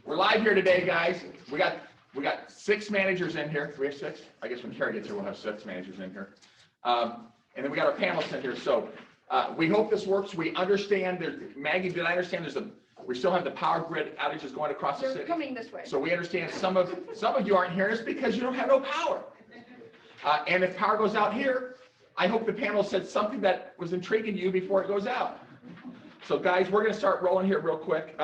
We're live here today, guys. We got 6 managers in here. Do we have 6? I guess when Carrie gets here, we'll have 6 managers in here. And then we got our panelists in here. So we hope this works. We understand Maggie, did I understand we still have the power grid outages going across the city? They're coming this way. So we understand some of you aren't hearing us because you don't have no power. And if power goes out here, I hope the panel said something that was intriguing to you before it goes out. So guys, we're going to start rolling here real quick.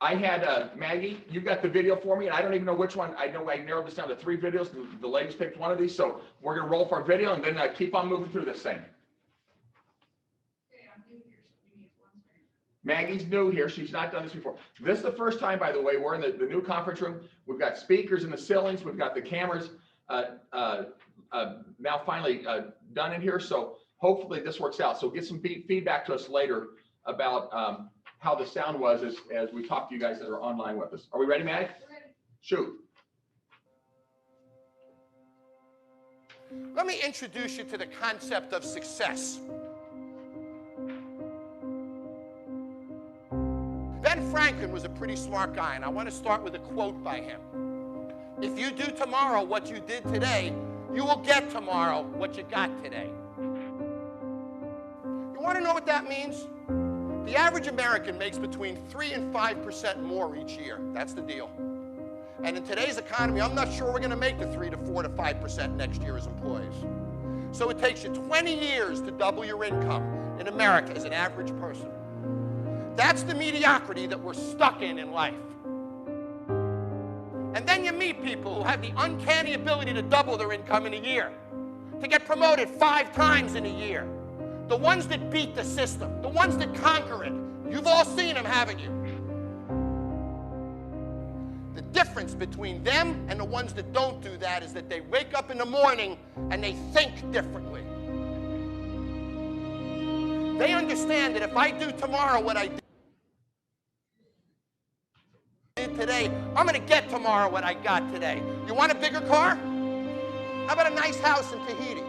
I had Maggie, you got the video for me, and I don't even know which one. I know I narrowed this down to 3 videos. The ladies picked one of these, so we're going to roll for our video and then keep on moving through this thing. Maggie's new here. She's not done this before. This is the first time, by the way, we're in the new conference room. We've got speakers in the ceilings. We've got the cameras now finally done in here. So hopefully this works out. So get some feedback to us later about how the sound was as we talk to you guys that are online with us. Are we ready, Mag? We're ready. Shoot. Let me introduce you to the concept of success. Ben Franklin was a pretty smart guy, and I want to start with a quote by him. If you do tomorrow what you did today, you will get tomorrow what you got today. You want to know what that means? The average American makes between 3 and 5% more each year. That's the deal. And in today's economy, I'm not sure we're going to make the 3 to 4 to 5% next year as employees. So it takes you 20 years to double your income in America as an average person. That's the mediocrity that we're stuck in life. And then you meet people who have the uncanny ability to double their income in a year, to get promoted 5 times in a year. The ones that beat the system, the ones that conquer it. You've all seen them, haven't you? The difference between them and the ones that don't do that is that they wake up in the morning and they think differently. They understand that if I do tomorrow what I did today, I'm going to get tomorrow what I got today. You want a bigger car? How about a nice house in Tahiti?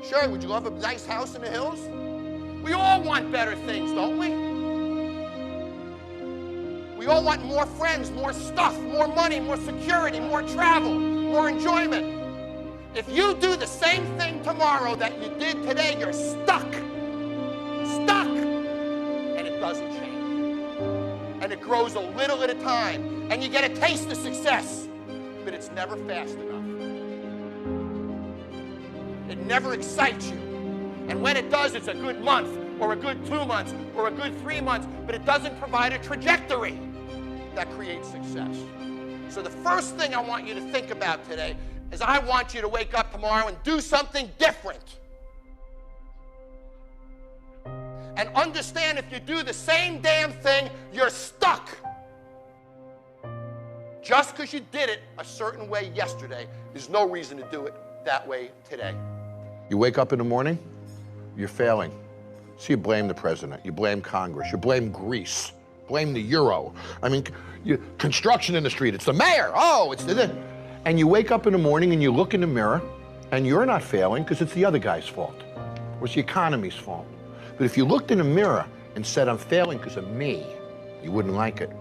Sure, would you love a nice house in the hills? We all want better things, don't we? We all want more friends, more stuff, more money, more security, more travel, more enjoyment. If you do the same thing tomorrow that you did today, you're stuck. Stuck. And it doesn't change. And it grows a little at a time. And you get a taste of success. But it's never fast enough. It never excites you. And when it does, it's a good month, or a good 2 months, or a good 3 months, but it doesn't provide a trajectory that creates success. So the first thing I want you to think about today is I want you to wake up tomorrow and do something different. And understand if you do the same damn thing, you're stuck. Just because you did it a certain way yesterday, there's no reason to do it that way today. You wake up in the morning, you're failing. So you blame the president, you blame Congress, you blame Greece, blame the euro. I mean, construction in the street, it's the mayor, oh, it's the... And you wake up in the morning and you look in the mirror and you're not failing because it's the other guy's fault. Or it's the economy's fault. But if you looked in the mirror and said, I'm failing because of me, you wouldn't like it.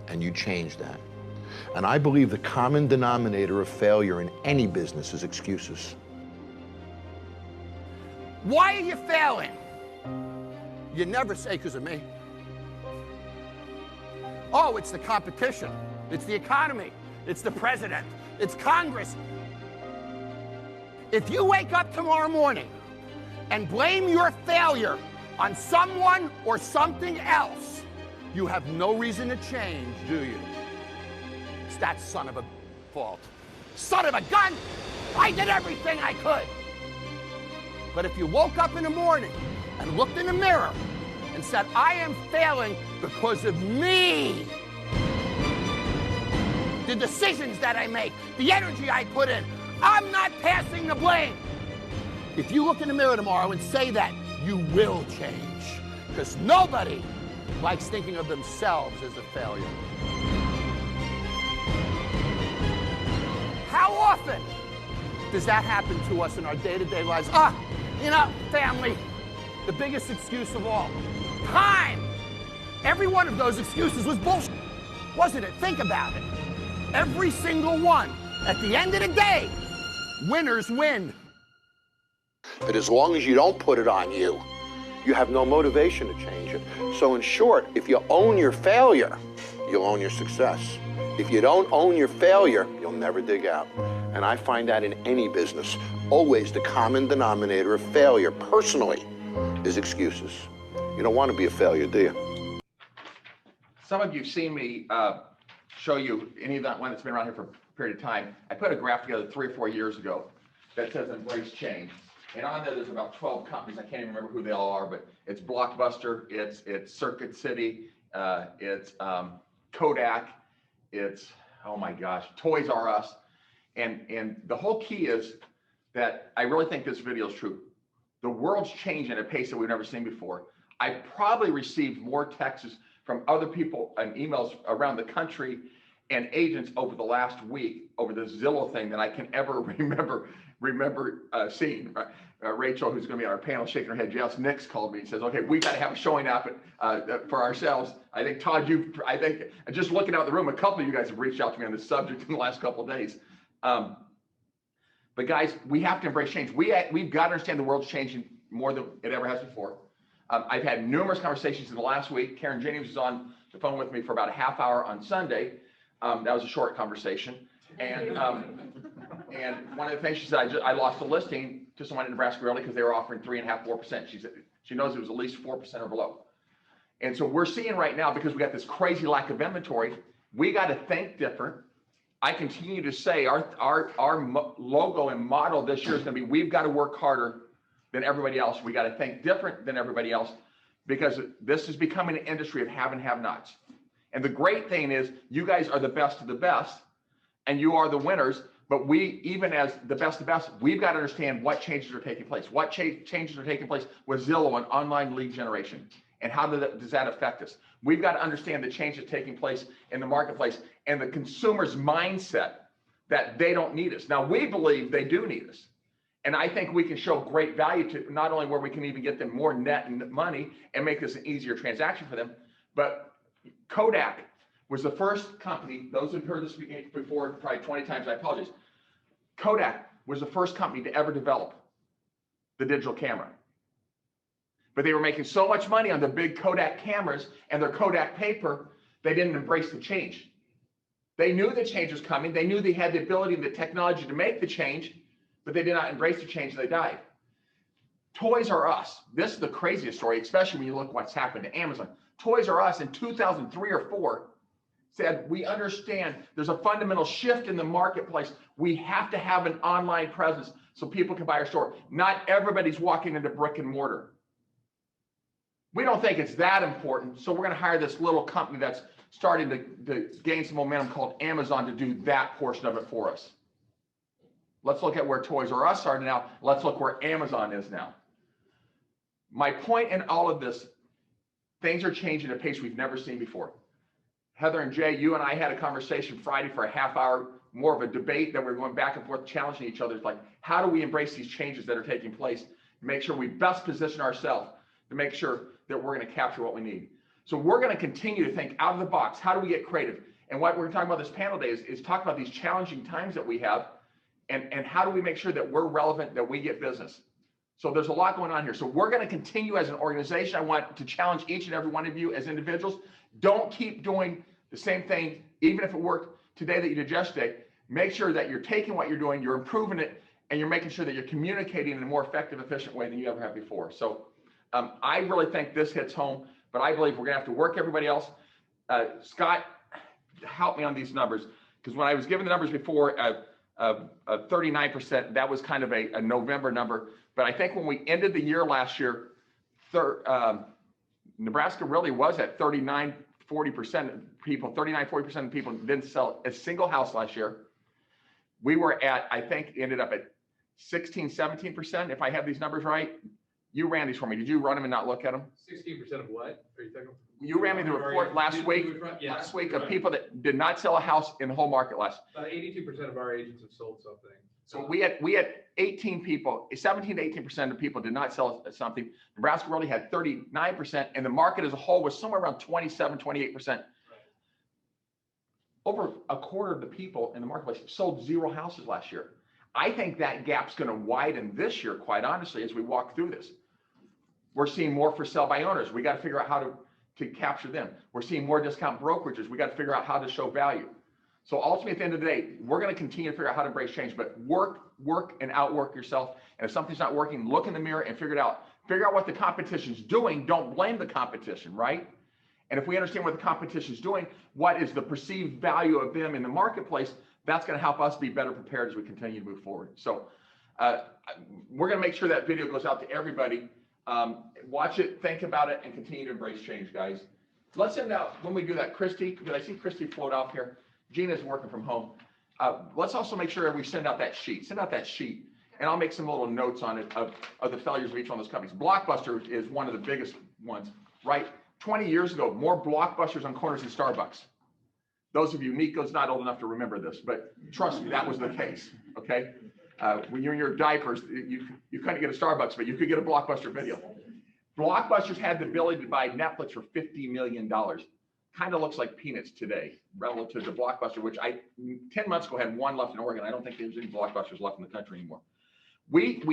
And you change that. And I believe the common denominator of failure in any business is excuses. Why are you failing? You never say because of me. Oh, it's the competition. It's the economy. It's the president. It's Congress. If you wake up tomorrow morning and blame your failure on someone or something else, you have no reason to change, do you? It's that son of a fault. Son of a gun! I did everything I could. But if you woke up in the morning and looked in the mirror and said, I am failing because of me, the decisions that I make, the energy I put in, I'm not passing the blame. If you look in the mirror tomorrow and say that, you will change. Because nobody likes thinking of themselves as a failure. How often does that happen to us in our day-to-day lives? You know, family, the biggest excuse of all. Time. Every one of those excuses was bullshit. Wasn't it? Think about it. Every single one. At the end of the day, winners win. But as long as you don't put it on you, you have no motivation to change it. So in short, if you own your failure, you'll own your success. If you don't own your failure, you'll never dig out. And I find that in any business. Always the common denominator of failure, personally, is excuses. You don't want to be a failure, do you? Some of you have seen me show you any of that one that's been around here for a period of time. I put a graph together 3 or 4 years ago that says embrace change. And on there, there's about 12 companies. I can't even remember who they all are, but it's Blockbuster, it's Circuit City, it's Kodak, it's, oh my gosh, Toys R Us. And the whole key is that I really think this video is true. The world's changing at a pace that we've never seen before. I've probably received more texts from other people and emails around the country and agents over the last week over the Zillow thing than I can ever remember seeing. Rachel, who's going to be on our panel, shaking her head. Jess Nix called me and says, "Okay, we got to have a showing up for ourselves." I think Todd, I think just looking out the room, a couple of you guys have reached out to me on this subject in the last couple of days. But guys, we have to embrace change. We've got to understand the world's changing more than it ever has before. I've had numerous conversations in the last week. Karen Jennings was on the phone with me for about a half hour on Sunday. That was a short conversation. And one of the things she said, I lost a listing to someone in Nebraska Realty because they were offering 3.5%, 4%. She said she knows it was at least 4% or below. And so we're seeing right now, because we got this crazy lack of inventory, we got to think different. I continue to say our logo and motto this year is going to be, we've got to work harder than everybody else. We got to think different than everybody else, because this is becoming an industry of have and have nots. And the great thing is you guys are the best of the best and you are the winners. But we, even as the best of the best, we've got to understand what changes are taking place. What changes are taking place with Zillow and online lead generation, and how does that affect us? We've got to understand the changes taking place in the marketplace and the consumer's mindset that they don't need us. Now, we believe they do need us. And I think we can show great value to not only where we can even get them more net money and make this an easier transaction for them, but Kodak was the first company, those who've heard this before probably 20 times, I apologize. Kodak was the first company to ever develop the digital camera. But they were making so much money on the big Kodak cameras and their Kodak paper, they didn't embrace the change. They knew the change was coming. They knew they had the ability and the technology to make the change, but they did not embrace the change, and they died. Toys R Us, this is the craziest story, especially when you look what's happened to Amazon. Toys R Us in 2003 or 4 said, we understand there's a fundamental shift in the marketplace. We have to have an online presence so people can buy our store. Not everybody's walking into brick and mortar. We don't think it's that important, so we're going to hire this little company that's starting to gain some momentum called Amazon to do that portion of it for us. Let's look at where Toys R Us are now. Let's look where Amazon is now. My point in all of this, things are changing at a pace we've never seen before. Heather and Jay, you and I had a conversation Friday for a half hour, more of a debate that we're going back and forth, challenging each other. It's like, how do we embrace these changes that are taking place, make sure we best position ourselves to make sure that we're going to capture what we need. So we're going to continue to think out of the box. How do we get creative? And what we're talking about this panel today is talk about these challenging times that we have, and how do we make sure that we're relevant, that we get business. So there's a lot going on here. So we're going to continue as an organization. I want to challenge each and every one of you as individuals. Don't keep doing the same thing, even if it worked today that you did yesterday. Make sure that you're taking what you're doing, you're improving it, and you're making sure that you're communicating in a more effective, efficient way than you ever have before. So I really think this hits home, but I believe we're going to have to work everybody else. Scott, help me on these numbers, because when I was given the numbers before, 39%, that was kind of a November number. But I think when we ended the year last year, Nebraska really was at 39, 40% of people, 39, 40% of people didn't sell a single house last year. We were at, I think, ended up at 16, 17%, if I have these numbers right. You ran these for me. Did you run them and not look at them? 16% of what? Are you talking? You ran me the report last week of people that did not sell a house in the whole market last. About 82% of our agents have sold something. So we had 18 people, 17 to 18% of people did not sell something. Nebraska really had 39%, and the market as a whole was somewhere around 27, 28%. over a quarter of the people in the marketplace sold 0 houses last year. I think that gap's going to widen this year, quite honestly, as we walk through this. We're seeing more for sale by owners. We got to figure out how to capture them. We're seeing more discount brokerages. We got to figure out how to show value. So ultimately, at the end of the day, we're going to continue to figure out how to embrace change, but work and outwork yourself. And if something's not working, look in the mirror and figure it out. Figure out what the competition's doing. Don't blame the competition, right? And if we understand what the competition's doing, what is the perceived value of them in the marketplace, that's going to help us be better prepared as we continue to move forward. So we're going to make sure that video goes out to everybody. Watch it, think about it, and continue to embrace change, guys. Let's send out, when we do that, Christy, did I see Christy float off here? Gina's working from home. Let's also make sure we send out that sheet. Send out that sheet, and I'll make some little notes on it of the failures of each one of those companies. Blockbuster is one of the biggest ones, right? 20 years ago, more Blockbusters on corners than Starbucks. Those of you, Nico's not old enough to remember this, but trust me, that was the case, okay? When you're in your diapers, you couldn't get a Starbucks, but you could get a Blockbuster video. Blockbusters had the ability to buy Netflix for $50 million. Kind of looks like peanuts today relative to Blockbuster, which 10 months ago had 1 left in Oregon. I don't think there's any Blockbusters left in the country anymore. Did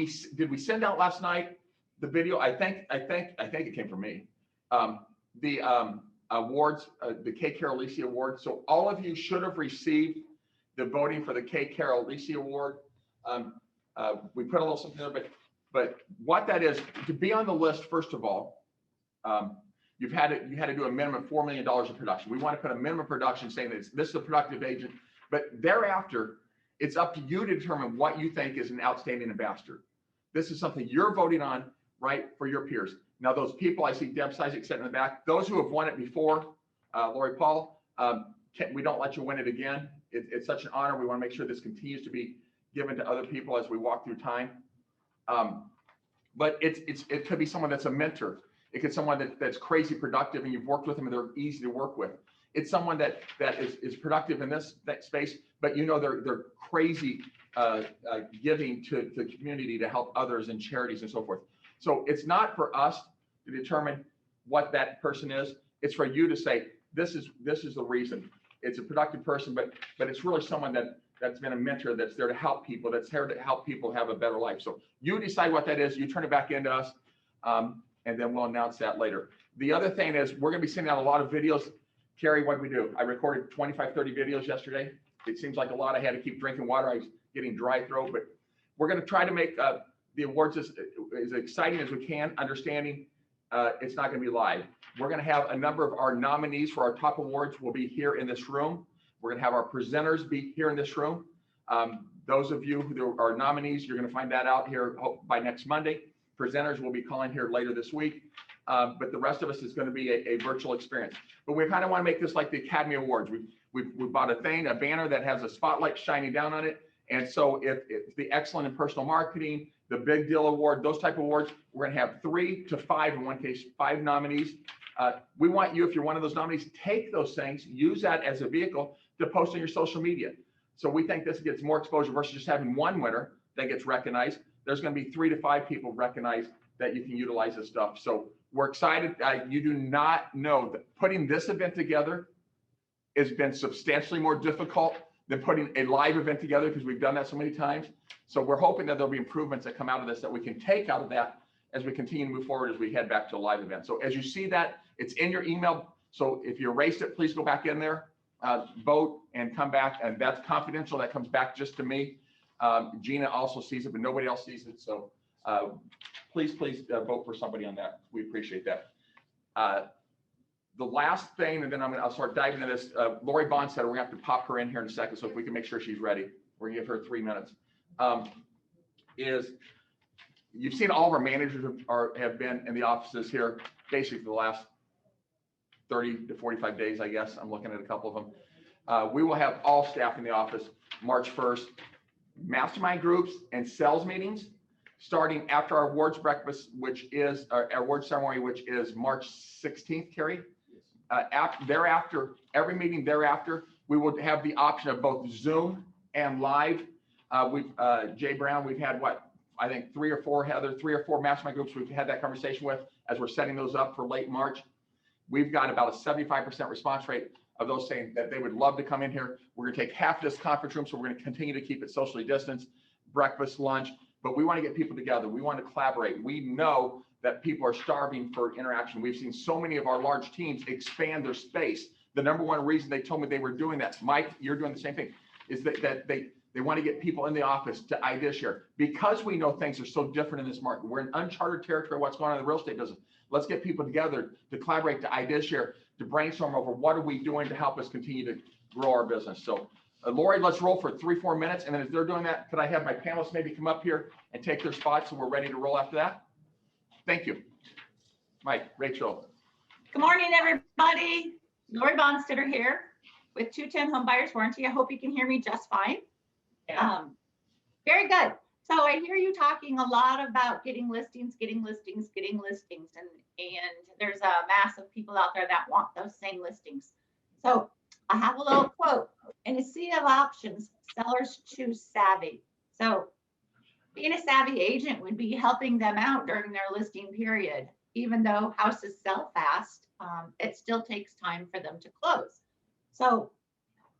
we send out last night the video? I think it came from me. The awards, the Kay Carol Lisi Award. So all of you should have received the voting for the Kay Carol Lisi Award. We put a little something there, but what that is, to be on the list, first of all, you had to do a minimum of $4 million of production. We want to put a minimum production saying that this is a productive agent, but thereafter, it's up to you to determine what you think is an outstanding ambassador. This is something you're voting on, right, for your peers. Now, those people, I see Deb Sizik sitting in the back, those who have won it before, Lori Paul, we don't let you win it again. It's such an honor. We want to make sure this continues to be given to other people as we walk through time. But it could be someone that's a mentor. It could be someone that's crazy productive and you've worked with them and they're easy to work with. It's someone that is productive in that space, but you know they're crazy giving to the community to help others and charities and so forth. So it's not for us to determine what that person is. It's for you to say, this is the reason. It's a productive person, but it's really someone that's been a mentor, that's there to help people, that's here to help people have a better life. So you decide what that is, you turn it back into us, and then we'll announce that later. The other thing is we're gonna be sending out a lot of videos. Carrie, what did we do? I recorded 25, 30 videos yesterday. It seems like a lot. I had to keep drinking water. I was getting dry throat, but we're gonna try to make the awards as exciting as we can, understanding it's not gonna be live. We're gonna have a number of our nominees for our top awards will be here in this room. We're gonna have our presenters be here in this room. Those of you who are nominees, you're gonna find that out here by next Monday. Presenters will be calling here later this week. But the rest of us is gonna be a virtual experience. But we kind of wanna make this like the Academy Awards. We bought a banner that has a spotlight shining down on it. And so if the Excellent in Personal Marketing, the Big Deal Award, those type of awards, we're gonna have 3 to 5, in one case, 5 nominees. We want you, if you're one of those nominees, take those things, use that as a vehicle to post on your social media. So we think this gets more exposure versus just having one winner that gets recognized. There's gonna be 3 to 5 people recognized that you can utilize this stuff. So we're excited. You do not know that putting this event together has been substantially more difficult than putting a live event together because we've done that so many times. So we're hoping that there'll be improvements that come out of this that we can take out of that as we continue to move forward as we head back to a live event. So as you see that, it's in your email. So if you erased it, please go back in there, vote and come back. And that's confidential. That comes back just to me. Gina also sees it, but nobody else sees it. So please vote for somebody on that. We appreciate that. The last thing, and then I'll start diving into this. Lori Bonstetter, we're gonna have to pop her in here in a second. So if we can make sure she's ready, we're gonna give her 3 minutes. You've seen all of our managers have been in the offices here basically for the last 30 to 45 days, I guess. I'm looking at a couple of them. We will have all staff in the office March 1st. Mastermind groups and sales meetings starting after our awards breakfast, which is our awards ceremony, which is March 16th, Carrie. Thereafter, every meeting thereafter, we will have the option of both Zoom and live. Jay Brown, we've had I think 3 or 4 mastermind groups we've had that conversation with as we're setting those up for late March. We've got about a 75% response rate. of those saying that they would love to come in here. We're gonna take half this conference room, so we're gonna continue to keep it socially distanced, breakfast, lunch, but we want to get people together. We want to collaborate. We know that people are starving for interaction. We've seen so many of our large teams expand their space. The number one reason they told me they were doing that, Mike, you're doing the same thing, is that they want to get people in the office to idea share. Because we know things are so different in this market. We're in uncharted territory, what's going on in the real estate business. Let's get people together to collaborate, to idea share, to brainstorm over what are we doing to help us continue to grow our business. So Lori, let's roll for 3-4 minutes. And then as they're doing that, could I have my panelists maybe come up here and take their spots so we're ready to roll after that? Thank you. Mike, Rachel. Good morning, everybody. Lori Bonstetter here with 210 Home Buyers Warranty. I hope you can hear me just fine. Very good. So I hear you talking a lot about getting listings, and there's a mass of people out there that want those same listings. So I have a little quote: in a sea of options, sellers choose savvy. So being a savvy agent would be helping them out during their listing period. Even though houses sell fast, it still takes time for them to close. So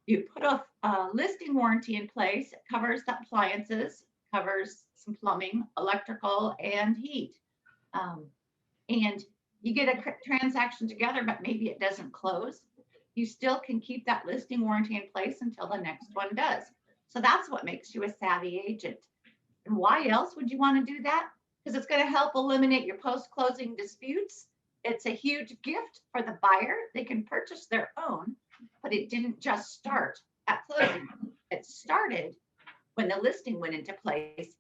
you put a listing warranty in place. It covers the appliances, covers some plumbing, electrical, and heat. And you get a transaction together, but maybe it doesn't close. You still can keep that listing warranty in place until the next one does. So that's what makes you a savvy agent. And why else would you want to do that? Because it's going to help eliminate your post-closing disputes. It's a huge gift for the buyer. They can purchase their own, but it didn't just start at closing. It started when the listing went into place,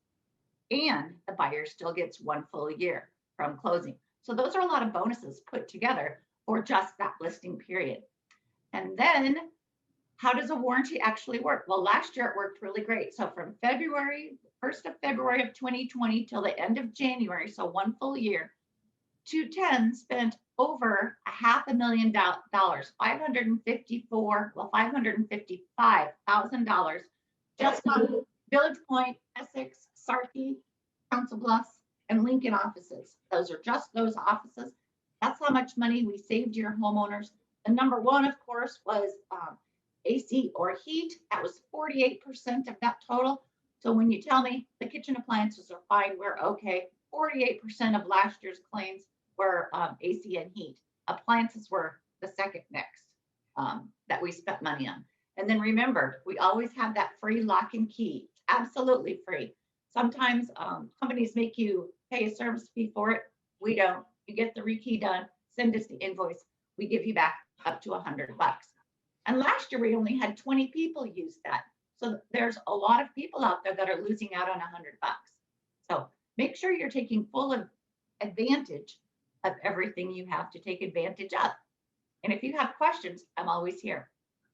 and the buyer still gets 1 full year from closing. So those are a lot of bonuses put together for just that listing period. And then how does a warranty actually work? Well, last year it worked really great. So from February, 1st of February of 2020 till the end of January, so 1 full year, 210 spent over $555,000, $555,000 just on Village Point, Essex, Sarkey, Council Bluffs, and Lincoln offices. Those are just those offices. That's how much money we saved your homeowners. And number one, of course, was AC or heat. That was 48% of that total. So when you tell me the kitchen appliances are fine, we're okay. 48% of last year's claims were AC and heat. Appliances were the second next that we spent money on. And then remember, we always have that free lock and key, absolutely free. Sometimes companies make you pay a service fee for it. We don't. You get the rekey done, send us the invoice. We give you back up to $100. And last year we only had 20 people use that. So there's a lot of people out there that are losing out on $100. So make sure you're taking full advantage of everything you have to take advantage of. And if you have questions, I'm always here.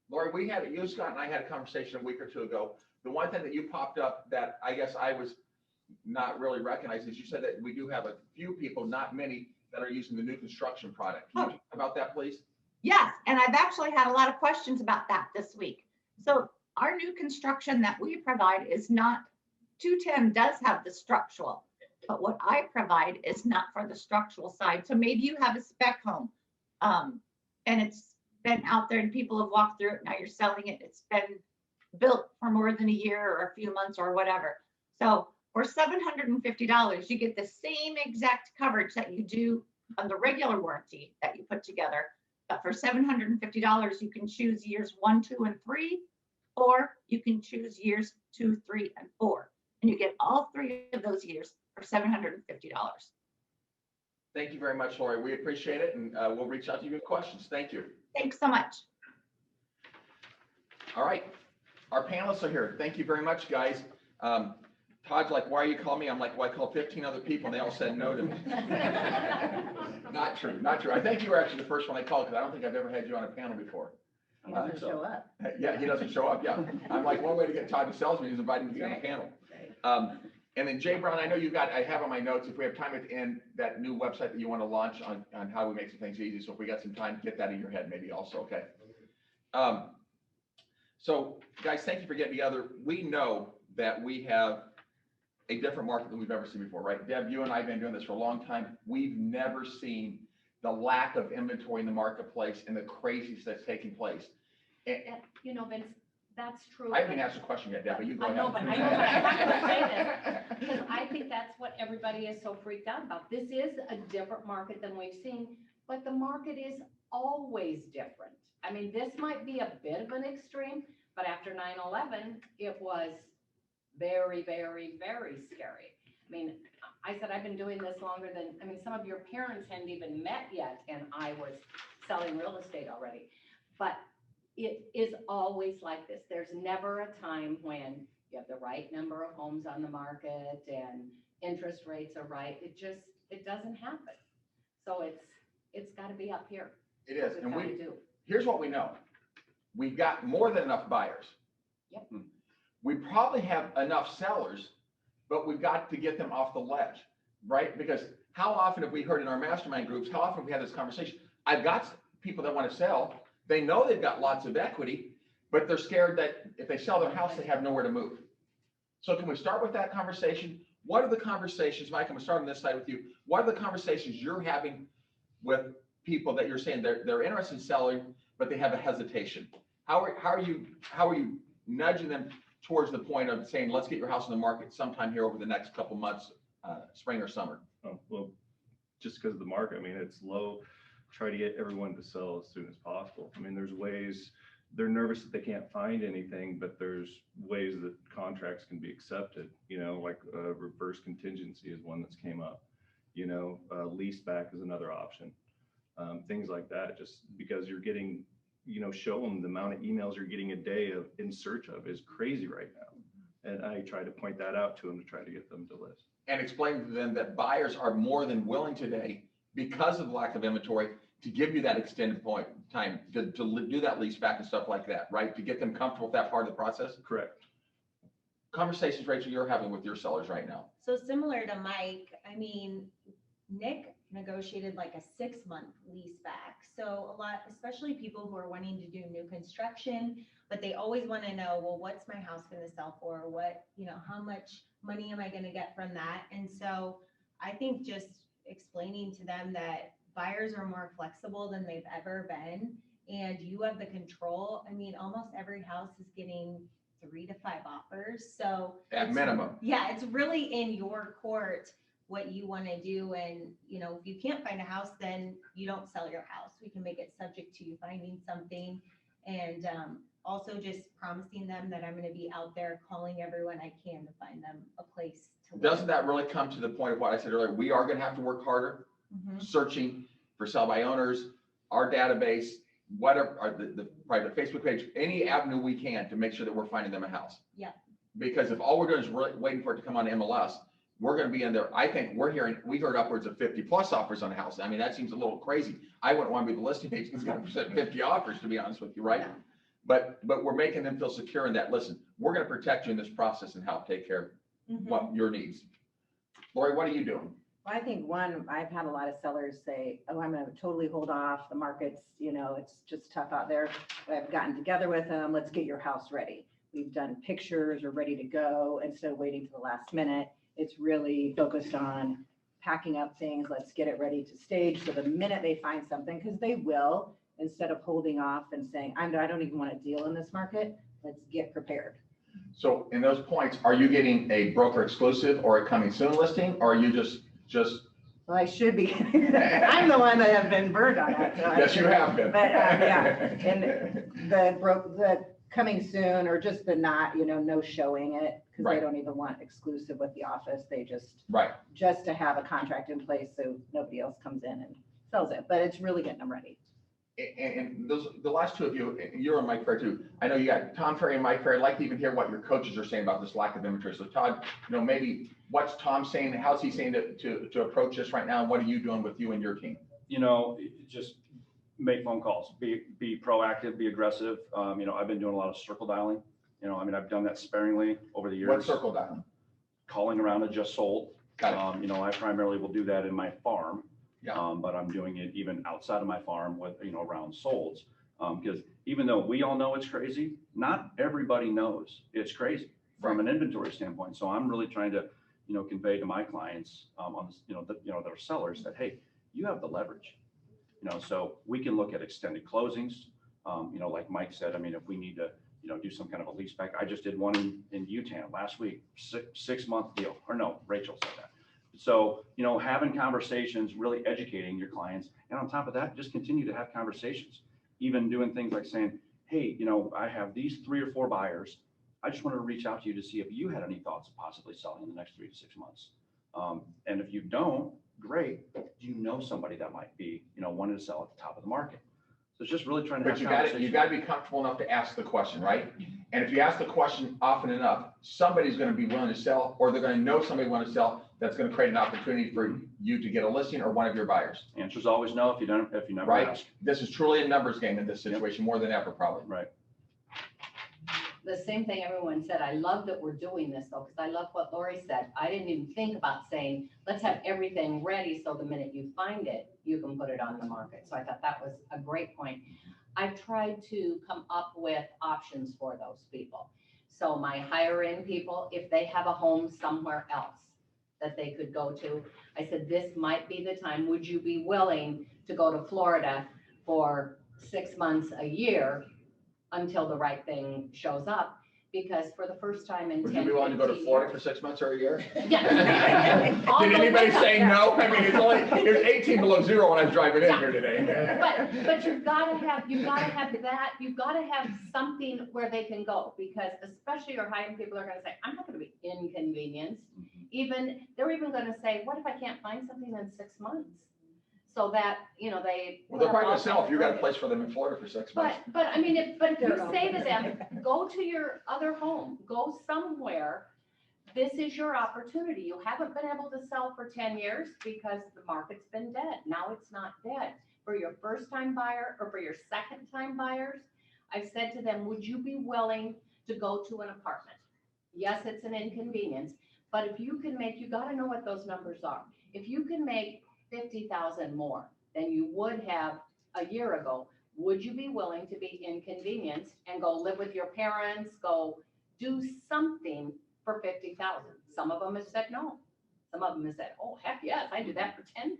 Lori, you, Scott, and I had a conversation a week or two ago. The one thing that you popped up that I guess I was not really recognizing is you said that we do have a few people, not many, that are using the new construction product. Can you talk about that, please? Yes, and I've actually had a lot of questions about that this week. So our new construction that we provide is not, 210 does have the structural, but what I provide is not for the structural side. So maybe you have a spec home and it's been out there and people have walked through it. Now you're selling it. It's been built for more than a year or a few months or whatever. So for $750, you get the same exact coverage that you do on the regular warranty that you put together. But for $750, you can choose years 1, 2, and 3, or you can choose years 2, 3, and 4. And you get all 3 of those years for $750. Thank you very much, Lori. We appreciate it, and we'll reach out to you with questions. Thank you. Thanks so much. All right. Our panelists are here. Thank you very much, guys. Todd's like, why are you calling me? I'm like, well, I called 15 other people and they all said no to me. Not true, not true. I think you were actually the first one I called because I don't think I've ever had you on a panel before. He doesn't show up. Yeah, he doesn't show up, yeah. I'm like, one way to get Todd to sell me is invite him to be on a panel. And then Jay Brown, I know I have on my notes, if we have time at the end, that new website that you want to launch on how we make some things easy. So if we got some time, get that in your head maybe also, okay? So guys, thank you for getting together. We know that we have a different market than we've ever seen before, right? Deb, you and I have been doing this for a long time. We've never seen the lack of inventory in the marketplace and the craziness that's taking place. And And, you know, Vince, that's true. I haven't asked a question yet, Debbie, you go I ahead. know, but I'm not gonna say this, because I think that's what everybody is so freaked out about. This is a different market than we've seen, but the market is always different. I mean, this might be a bit of an extreme, but after 9/11, it was very, very, very scary. I mean, I said, I've been doing this longer than, I mean, some of your parents hadn't even met yet, and I was selling real estate already. But it is always like this. There's never a time when you have the right number of homes on the market and interest rates are right. It doesn't happen. So it's gotta be up here. It is, We've and gotta do. here's what we know. We've got more than enough buyers. Yep. We probably have enough sellers, but we've got to get them off the ledge, right? Because how often have we heard in our mastermind groups, how often have we had this conversation? I've got people that want to sell. They know they've got lots of equity, but they're scared that if they sell their house, they have nowhere to move. So can we start with that conversation? What are the conversations, Mike, I'm gonna start on this side with you. What are the conversations you're having with people that you're saying they're interested in selling, but they have a hesitation? How are you nudging them towards the point of saying, let's get your house on the market sometime here over the next couple months, spring or summer? Oh, well, just because of the market, I mean, it's low. Try to get everyone to sell as soon as possible. I mean, there's ways, they're nervous that they can't find anything, but there's ways that contracts can be accepted, you know, like reverse contingency is one that's came up, you know, lease back is another option. Things like that, just because you're getting, you know, show them the amount of emails you're getting a day of in search of is crazy right now. And I try to point that out to them to try to get them to list. And explain to them that buyers are more than willing today, because of the lack of inventory, to give you that extended point time to do that lease back and stuff like that, right? To get them comfortable with that part of the process. Correct. Conversations, Rachel, you're having with your sellers right now. So similar to Mike, I mean, Nick negotiated like a 6-month lease back. So a lot, especially people who are wanting to do new construction, but they always want to know, well, what's my house going to sell for? What, you know, how much money am I going to get from that? And so I think just explaining to them that buyers are more flexible than they've ever been, and you have the control. I mean, almost every house is getting 3 to 5 offers. So At it's- minimum. Yeah, it's really in your court what you want to do. And, you know, if you can't find a house, then you don't sell your house. We can make it subject to you finding something. And also just promising them that I'm going to be out there calling everyone I can to find them a place to live. Doesn't that really come to the point of what I said earlier? We are going to have to work harder, Mhm. searching for sell by owners, our database, whatever, the private Facebook page, any avenue we can to make sure that we're finding them a house. Yeah. Because if all we're doing is waiting for it to come on MLS, we're going to be in there. I think we heard upwards of 50 plus offers on a house. I mean, that seems a little crazy. I wouldn't want to be the listing agent that's going to present 50 offers, to be honest with you, right? Yeah. But we're making them feel secure in that, listen, we're going to protect you in this process and help take care of Mhm. what your needs. Lori, what are you doing? Well, I think one, I've had a lot of sellers say, oh, I'm going to totally hold off. The market's, you know, it's just tough out there. I've gotten together with them. Let's get your house ready. We've done pictures, we're ready to go. Instead of waiting to the last minute, it's really focused on packing up things. Let's get it ready to stage. So the minute they find something, because they will, instead of holding off and saying, I don't even want to deal in this market, let's get prepared. So in those points, are you getting a broker exclusive or a coming soon listing, or are you just, Well, I should be. I'm the one that have been burned on it. So yes, you have been. But yeah, and the coming soon, or just the not, you know, no showing it, because Right. they don't even want exclusive with the office. They Right. just to have a contract in place so nobody else comes in and sells it. But it's really getting them ready. And those, the last two of you, you're on Mike Fair too. I know you got Tom Ferry and Mike Fair. I'd like to even hear what your coaches are saying about this lack of inventory. So Todd, you know, maybe what's Tom saying? How's he saying to approach this right now? And what are you doing with you and your team? You know, just make phone calls, be proactive, be aggressive. You know, I've been doing a lot of circle dialing. You know, I mean, I've done that sparingly over the years. What circle down? Calling around a just sold. Got it. You know, I primarily will do that in my farm. Yeah. But I'm doing it even outside of my farm with, you know, around solds. Because even though we all know it's crazy, not everybody knows it's crazy from an inventory standpoint. So I'm really trying to, you know, convey to my clients on this, you know, their sellers that, hey, you have the leverage. You know, so we can look at extended closings. You know, like Mike said, I mean, if we need to, you know, do some kind of a lease back. I just did one in Utah last week, 6-month deal, or no, Rachel said that. So, you know, having conversations, really educating your clients. And on top of that, just continue to have conversations, even doing things like saying, hey, you know, I have these 3 or 4 buyers. I just wanted to reach out to you to see if you had any thoughts of possibly selling in the next 3 to 6 months. And if you don't, great. Do you know somebody that might be, you know, wanting to sell at the top of the market? So it's just really trying to But have you got conversations. you got to be comfortable enough to ask the question, right? And if you ask the question often enough, somebody's going to be willing to sell, or they're going to know somebody want to sell. That's going to create an opportunity for you to get a listing or one of your buyers. Answer's always no if you never Right. ask. This is truly a numbers game in this situation more than ever, probably. Right. The same thing everyone said. I love that we're doing this though, because I love what Lori said. I didn't even think about saying, let's have everything ready so the minute you find it, you can put it on the market. So I thought that was a great point. I tried to come up with options for those people. So my higher end people, if they have a home somewhere else that they could go to, I said, this might be the time. Would you be willing to go to Florida for 6 months, a year, until the right thing shows up? Because for the first time in 10, Would you be willing to go to 15 Florida years- for 6 months or a year? Yeah. Did anybody say no? I mean, it was 18 below zero when I was driving in here today. But you've got to have that, you've got to have something where they can go, because especially your high-end people are going to say, I'm not going to be inconvenienced. They're even going to say, what if I can't find something in 6 months? So that, you know, Well, they're probably going to sell if you got a place for them in Florida for 6 months. But I mean, if you say to them, go to your other home, go somewhere, this is your opportunity. You haven't been able to sell for 10 years because the market's been dead. Now it's not dead. For your first time buyer or for your second time buyers, I've said to them, would you be willing to go to an apartment? Yes, it's an inconvenience, but if you can make, you got to know what those numbers are. If you can make 50,000 more than you would have a year ago, would you be willing to be inconvenienced and go live with your parents, go do something for 50,000? Some of them have said no. Some of them have said, oh, heck yes, I do that for 10,000.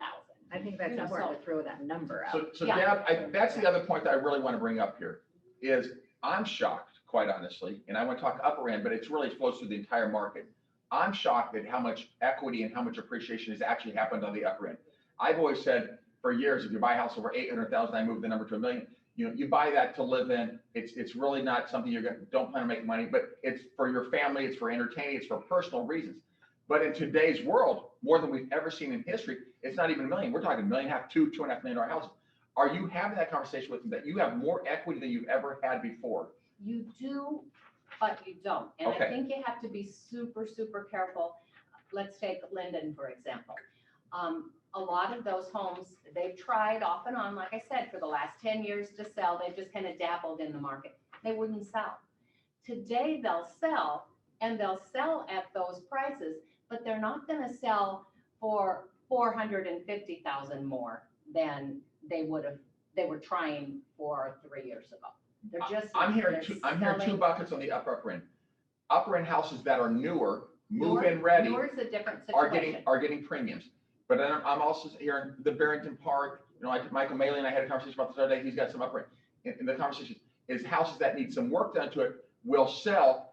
I think that's important to throw that number out. So Yeah. Deb, that's the other point that I really want to bring up here is I'm shocked, quite honestly, and I want to talk upper end, but it's really flows through the entire market. I'm shocked at how much equity and how much appreciation has actually happened on the upper end. I've always said for years, if you buy a house over 800,000, I move the number to $1 million. You know, you buy that to live in. It's really not something don't plan to make money, but it's for your family, it's for entertaining, it's for personal reasons. But in today's world, more than we've ever seen in history, it's not even $1 million. We're talking $1.5 million, $2.5 million houses. Are you having that conversation with them that you have more equity than you've ever had before? You do, but you don't. And Okay. I think you have to be super, super careful. Let's take Linden, for example. A lot of those homes, they've tried off and on, like I said, for the last 10 years to sell. They've just kind of dabbled in the market. They wouldn't sell. Today they'll sell, and they'll sell at those prices, but they're not going to sell for 450,000 more than they were trying for 3 years ago. They're just. I'm hearing they're two selling- buckets on the upper end. Upper end houses that are newer, move-in ready, Yours a different are situation. getting premiums. But then I'm also hearing the Barrington Park, you know, like Michael Maley and I had a conversation about this other day. He's got some upper end. In the conversation is houses that need some work done to it will sell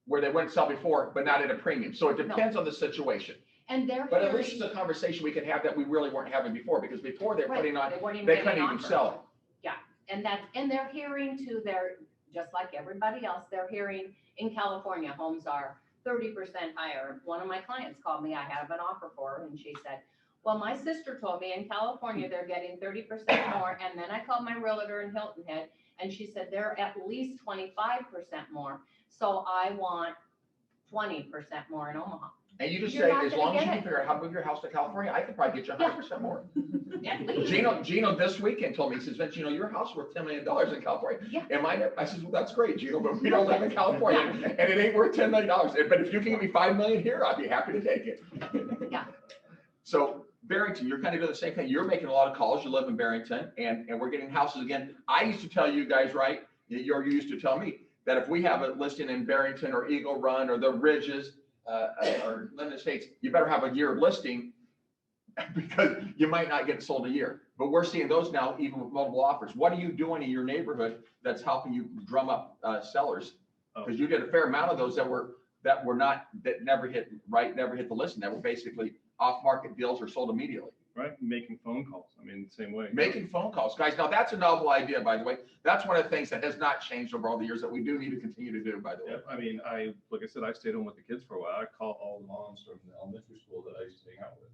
where they wouldn't sell before, but not at a premium. So it depends on the situation. And they're. But at least it's a conversation we can have that we really weren't having before, because before they're Right, putting on, they weren't even they getting couldn't even offers. sell it. And they're hearing to their, just like everybody else, they're hearing in California, homes are 30% higher. One of my clients called me, I have an offer for her, and she said, well, my sister told me in California, they're getting 30% more. And then I called my realtor in Hilton Head, and she said, they're at least 25% more. So I want 20% more in Omaha. And you just You're say, not as gonna long as get you can it. figure out how to move your house to California, I could probably get you 100% more. At least. Gino this weekend told me, he says, Vince, you know, your house is worth $10 million in California. Yeah. I said, well, that's great, Gino, but we don't live in California and it ain't worth $10 million. But if you can give me $5 million here, I'd be happy to take it. Yeah. So Barrington, you're kind of doing the same thing. You're making a lot of calls. You live in Barrington and we're getting houses again. I used to tell you guys, right? You used to tell me that if we have a listing in Barrington or Eagle Run or the Ridges, or Linden Estates, you better have a year listing because you might not get sold a year. But we're seeing those now even with multiple offers. What are you doing in your neighborhood that's helping you drum up sellers? Because you did a fair amount of those that never hit the listing, that were basically off-market deals or sold immediately. Right, making phone calls. I mean, same way. Making phone calls, guys. Now that's a novel idea, by the way. That's one of the things that has not changed over all the years that we do need to continue to do, by the way. Yep, I mean, like I said, I stayed home with the kids for a while. I call all the moms from the elementary school that I used to hang out with,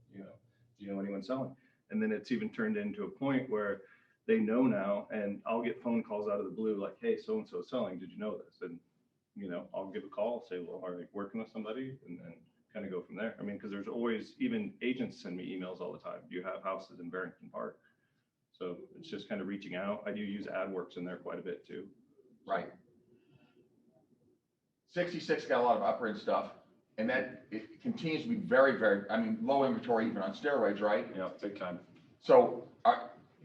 do you know anyone selling? And then it's even turned into a point where they know now, and I'll get phone calls out of the blue like, hey, so-and-so selling, did you know this? And, I'll give a call, say, well, are you working with somebody? And then kind of go from there. I mean, because there's always, even agents send me emails all the time. Do you have houses in Barrington Park? So it's just kind of reaching out. I do use AdWorks in there quite a bit too. Right. 66 got a lot of upgrade stuff, and that it continues to be very, very, low inventory even on steroids, right? Yeah, big time. So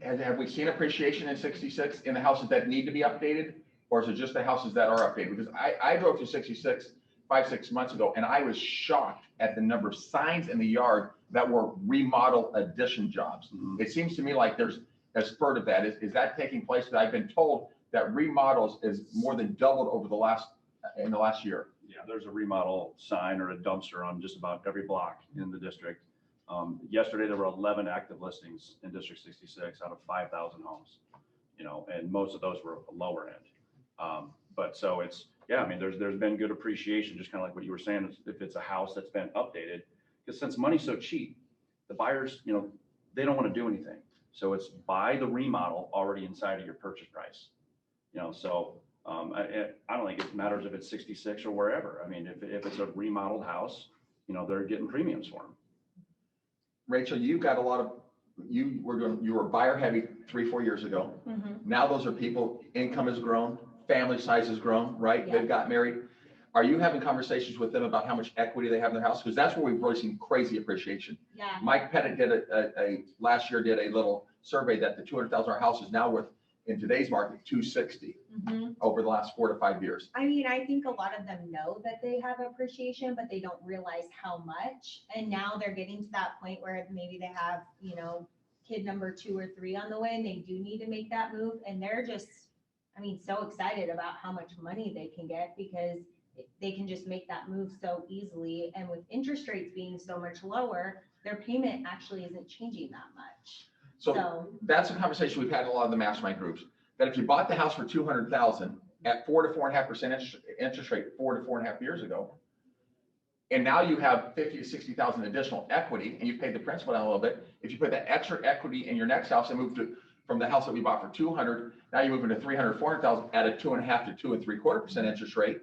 have we seen appreciation in 66 in the houses that need to be updated? Or is it just the houses that are updated? Because I drove through 66 5-6 months ago, and I was shocked at the number of signs in the yard that were remodel addition jobs. Mhm. It seems to me like there's a spurt of that. Is that taking place? That I've been told that remodels is more than doubled over in the last year. Yeah, there's a remodel sign or a dumpster on just about every block in the district. Yesterday, there were 11 active listings in District 66 out of 5,000 homes, and most of those were lower end. But so it's, yeah, I mean, there's been good appreciation, just kind of like what you were saying, if it's a house that's been updated, because since money's so cheap, the buyers, they don't want to do anything. So it's buy the remodel already inside of your purchase price. So I don't think it matters if it's 66 or wherever. I mean, if it's a remodeled house, they're getting premiums for them. Rachel, you got a lot of, you were buyer heavy 3-4 years ago. Now those are people, income has grown, family size has grown, right? Yeah. They've got married. Are you having conversations with them about how much equity they have in their house? Because that's where we've really seen crazy appreciation. Yeah. Mike Pettit did last year did a little survey that the $200,000 house is now worth in today's market $260 over the last 4 to 5 years. I mean, I think a lot of them know that they have appreciation, but they don't realize how much. And now they're getting to that point where maybe they have, kid number 2 or 3 on the way, and they do need to make that move. And they're just, so excited about how much money they can get because they can just make that move so easily. And with interest rates being so much lower, their payment actually isn't changing that much. So that's a conversation we've had in a lot of the mastermind groups, that if you bought the house for $200,000 at 4 to 4.5% interest rate 4 to 4.5 years ago, and now you have 50 to 60,000 additional equity, and you paid the principal down a little bit. If you put that extra equity in your next house and move from the house that we bought for 200, now you're moving to 300, 400,000 at a 2.5 to 2.75% interest rate.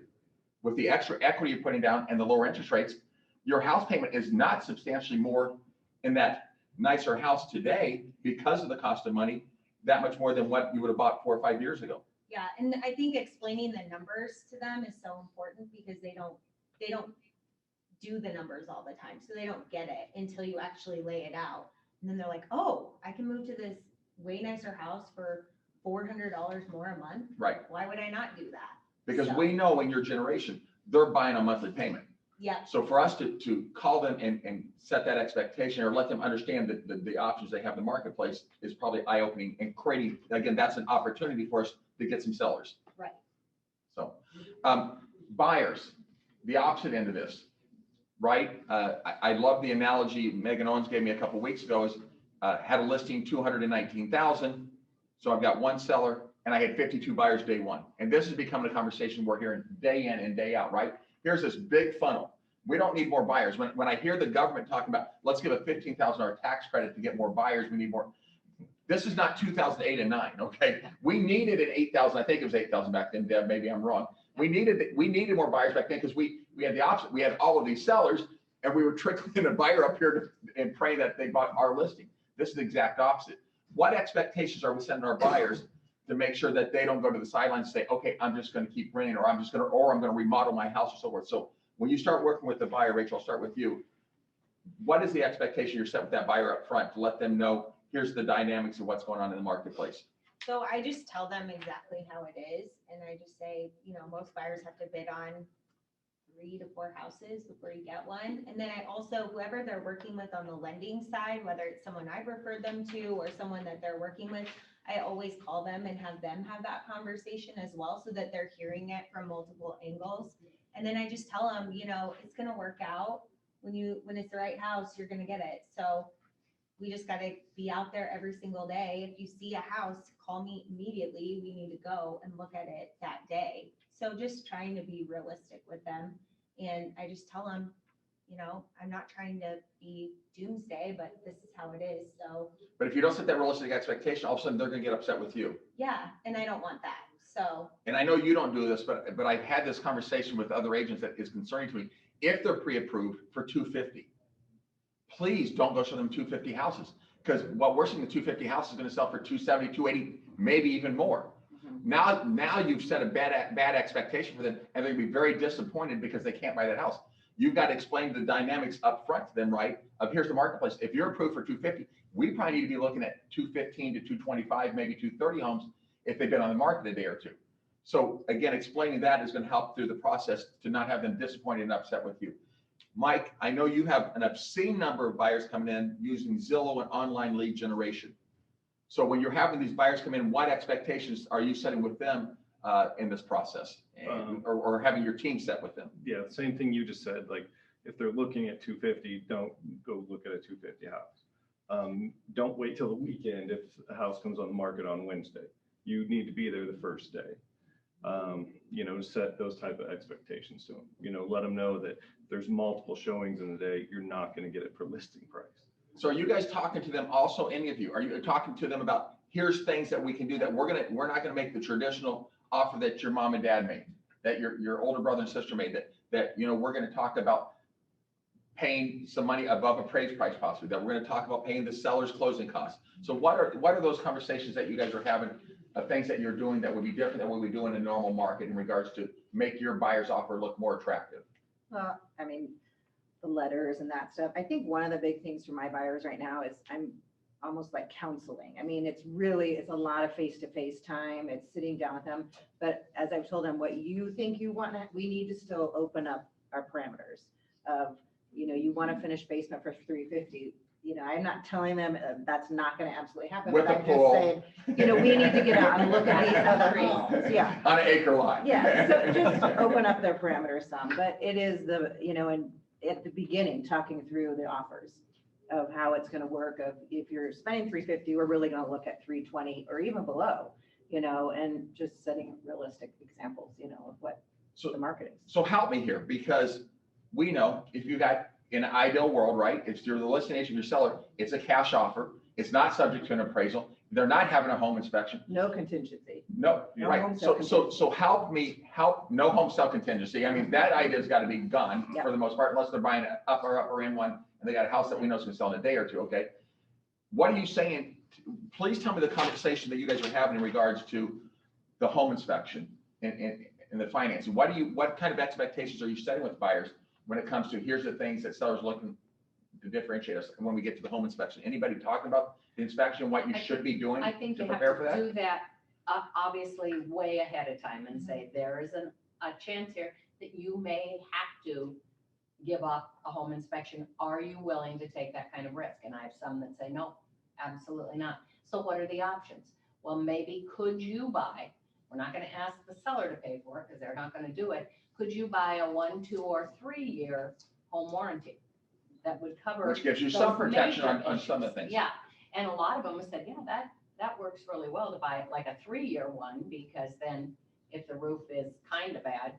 With the extra equity you're putting down and the lower interest rates, your house payment is not substantially more in that nicer house today because of the cost of money, that much more than what you would have bought 4 or 5 years ago. Yeah, and I think explaining the numbers to them is so important because they don't do the numbers all the time. So they don't get it until you actually lay it out. And then they're like, oh, I can move to this way nicer house for $400 more a month. Right. Why would I not do that? Because So- we know in your generation, they're buying a monthly payment. Yeah, So for us to call them and set that expectation or let them understand that the options they have in the marketplace is probably eye-opening and creating, again, that's an opportunity for us to get some sellers. right. So, buyers, the opposite end of this, right? I love the analogy Megan Owens gave me a couple weeks ago is, had a listing 219,000. So I've got one seller and I had 52 buyers day one. And this is becoming a conversation we're hearing day in and day out, right? Here's this big funnel. We don't need more buyers. When I hear the government talking about, let's give a $15,000 tax credit to get more buyers, we need more. This is not 2008 and 9, okay? We needed an 8,000, I think it was 8,000 back then, Deb, maybe I'm wrong. We needed more buyers back then because we had the opposite. We had all of these sellers and we were trickling a buyer up here and praying that they bought our listing. This is the exact opposite. What expectations are we setting our buyers to make sure that they don't go to the sidelines and say, okay, I'm just going to keep renting, or I'm going to remodel my house or so forth. So when you start working with the buyer, Rachel, I'll start with you. What is the expectation you're setting with that buyer up front to let them know, here's the dynamics of what's going on in the marketplace? So I just tell them exactly how it is. And I just say, most buyers have to bid on 3 to 4 houses before you get one. And then I also, whoever they're working with on the lending side, whether it's someone I've referred them to or someone that they're working with, I always call them and have them have that conversation as well, so that they're hearing it from multiple angles. And then I just tell them, you know, it's gonna work out. When it's the right house, you're gonna get it. So we just gotta be out there every single day. If you see a house, call me immediately. We need to go and look at it that day. So just trying to be realistic with them. And I just tell them, you know, I'm not trying to be doomsday, but this is how it is. So, But if you don't set that realistic expectation, all of a sudden they're gonna get upset with you. yeah, and I don't want that. So, And I know you don't do this, but I've had this conversation with other agents that is concerning to me. If they're pre-approved for 250, please don't go show them 250 houses. Because what we're seeing, the 250 house is gonna sell for 270, 280, maybe even more. Now you've set a bad expectation for them, and they're gonna be very disappointed because they can't buy that house. You've got to explain the dynamics up front to them, right? Of here's the marketplace. If you're approved for 250, we probably need to be looking at 215 to 225, maybe 230 homes if they've been on the market a day or two. So again, explaining that is going to help through the process to not have them disappointed and upset with you. Mike, I know you have an obscene number of buyers coming in using Zillow and online lead generation. So when you're having these buyers come in, what expectations are you setting with them in this process, or having your team set with them? Yeah, same thing you just said, like, if they're looking at 250, don't go look at a 250 house. Don't wait till the weekend if a house comes on the market on Wednesday. You need to be there the first day. You know, set those type of expectations to them. You know, let them know that if there's multiple showings in the day, you're not going to get it for listing price. So are you guys talking to them also, any of you? Are you talking to them about, here's things that we can do that we're not gonna make the traditional offer that your mom and dad made, that your older brother and sister made, that you know, we're gonna talk about paying some money above appraised price possibly, that we're gonna talk about paying the seller's closing costs. So what are those conversations that you guys are having, of things that you're doing that would be different than what we do in a normal market in regards to make your buyer's offer look more attractive? Well, I mean, the letters and that stuff. I think one of the big things for my buyers right now is I'm almost like counseling. I mean, it's a lot of face-to-face time. It's sitting down with them. But as I've told them, what you think you want, we need to still open up our parameters of, you know, you want to finish basement for 350. You know, I'm not telling them that's not going to absolutely happen. With but a I'm pool. just saying, you know, we need to get out and look at these other homes. Yeah. On an acre lot. Yeah, so just open up their parameters some, but it is you know, and at the beginning, talking through the offers of how it's gonna work, of if you're spending 350, we're really gonna look at 320 or even below, you know, and just setting realistic examples, you know, of what the market is. So help me here, because we know if you got, in an ideal world, right, if you're the listing agent, your seller, it's a cash offer, it's not subject to an appraisal, they're not having a home inspection. No contingency. No, No right. home sale So help no home sale contingency. I mean, that idea's got to be gone Yeah. for the most part, unless they're buying an upper end one and they got a house that we know is gonna sell in a day or two, okay? What are you saying? Please tell me the conversation that you guys are having in regards to the home inspection and the financing. What kind of expectations are you setting with buyers when it comes to, here's the things that sellers looking to differentiate us when we get to the home inspection? Anybody talking about the inspection, what you should be doing I think to you have prepare for that? to do that, obviously way ahead of time and say, there is a chance here that you may have to give up a home inspection. Are you willing to take that kind of risk? And I have some that say, no, absolutely not. So what are the options? Well, maybe could you buy, we're not gonna ask the seller to pay for it because they're not gonna do it. Could you buy a 1, 2, or 3 year home warranty that would cover? Which gives you those some protection major on some of the issues? things. Yeah, and a lot of them have said, yeah, that works really well to buy like a 3-year one, because then if the roof is kind of bad,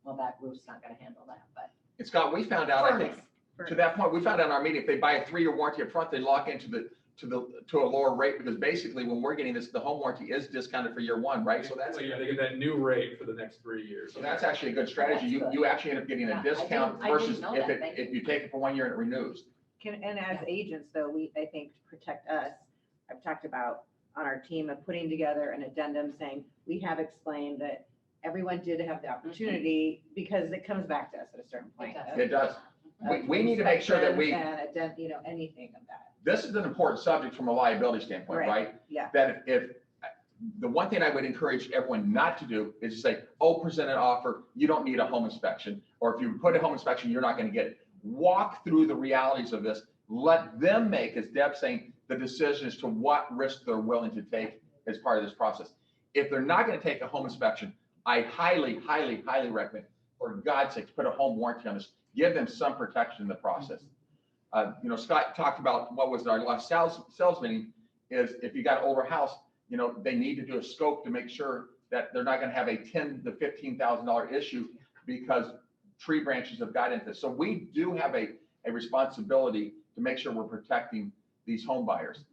well, that roof's not gonna handle that, but. Scott, we found out, I think, Furnace. to that point, we found out in our meeting, if they buy a 3-year warranty up front, they lock into to a lower rate, because basically when we're getting this, the home warranty is discounted for year 1, right? So that's, Well, yeah, they get that new rate for the next 3 years. so that's actually a good strategy. That's good. You actually end up getting Yeah, a I discount didn't versus know if that. Thank you. if you take it for 1 year and it renews. And as agents, though, I think to protect us, I've talked about on our team of putting together an addendum saying, we have explained that everyone did have the opportunity, because it comes back to us at a certain point. does. of- It does. of We need to make sure that we, inspections And you know, anything of that. this is an important subject from a liability standpoint, Right. right? Yeah. That if the one thing I would encourage everyone not to do is to say, oh, present an offer, you don't need a home inspection. Or if you put a home inspection, you're not going to get it. Walk through the realities of this. Let them make, as Deb's saying, the decision as to what risk they're willing to take as part of this process. If they're not going to take a home inspection, I highly, highly, highly recommend, for God's sake, put a home warranty on this. Give them some protection in the process. You know, Scott talked about what was our last sales meeting, is if you got an older house, you know, they need to do a scope to make sure that they're not going to have a $10,000 to $15,000 issue because tree branches have got into this. So we do have a responsibility to make sure we're protecting these home buyers.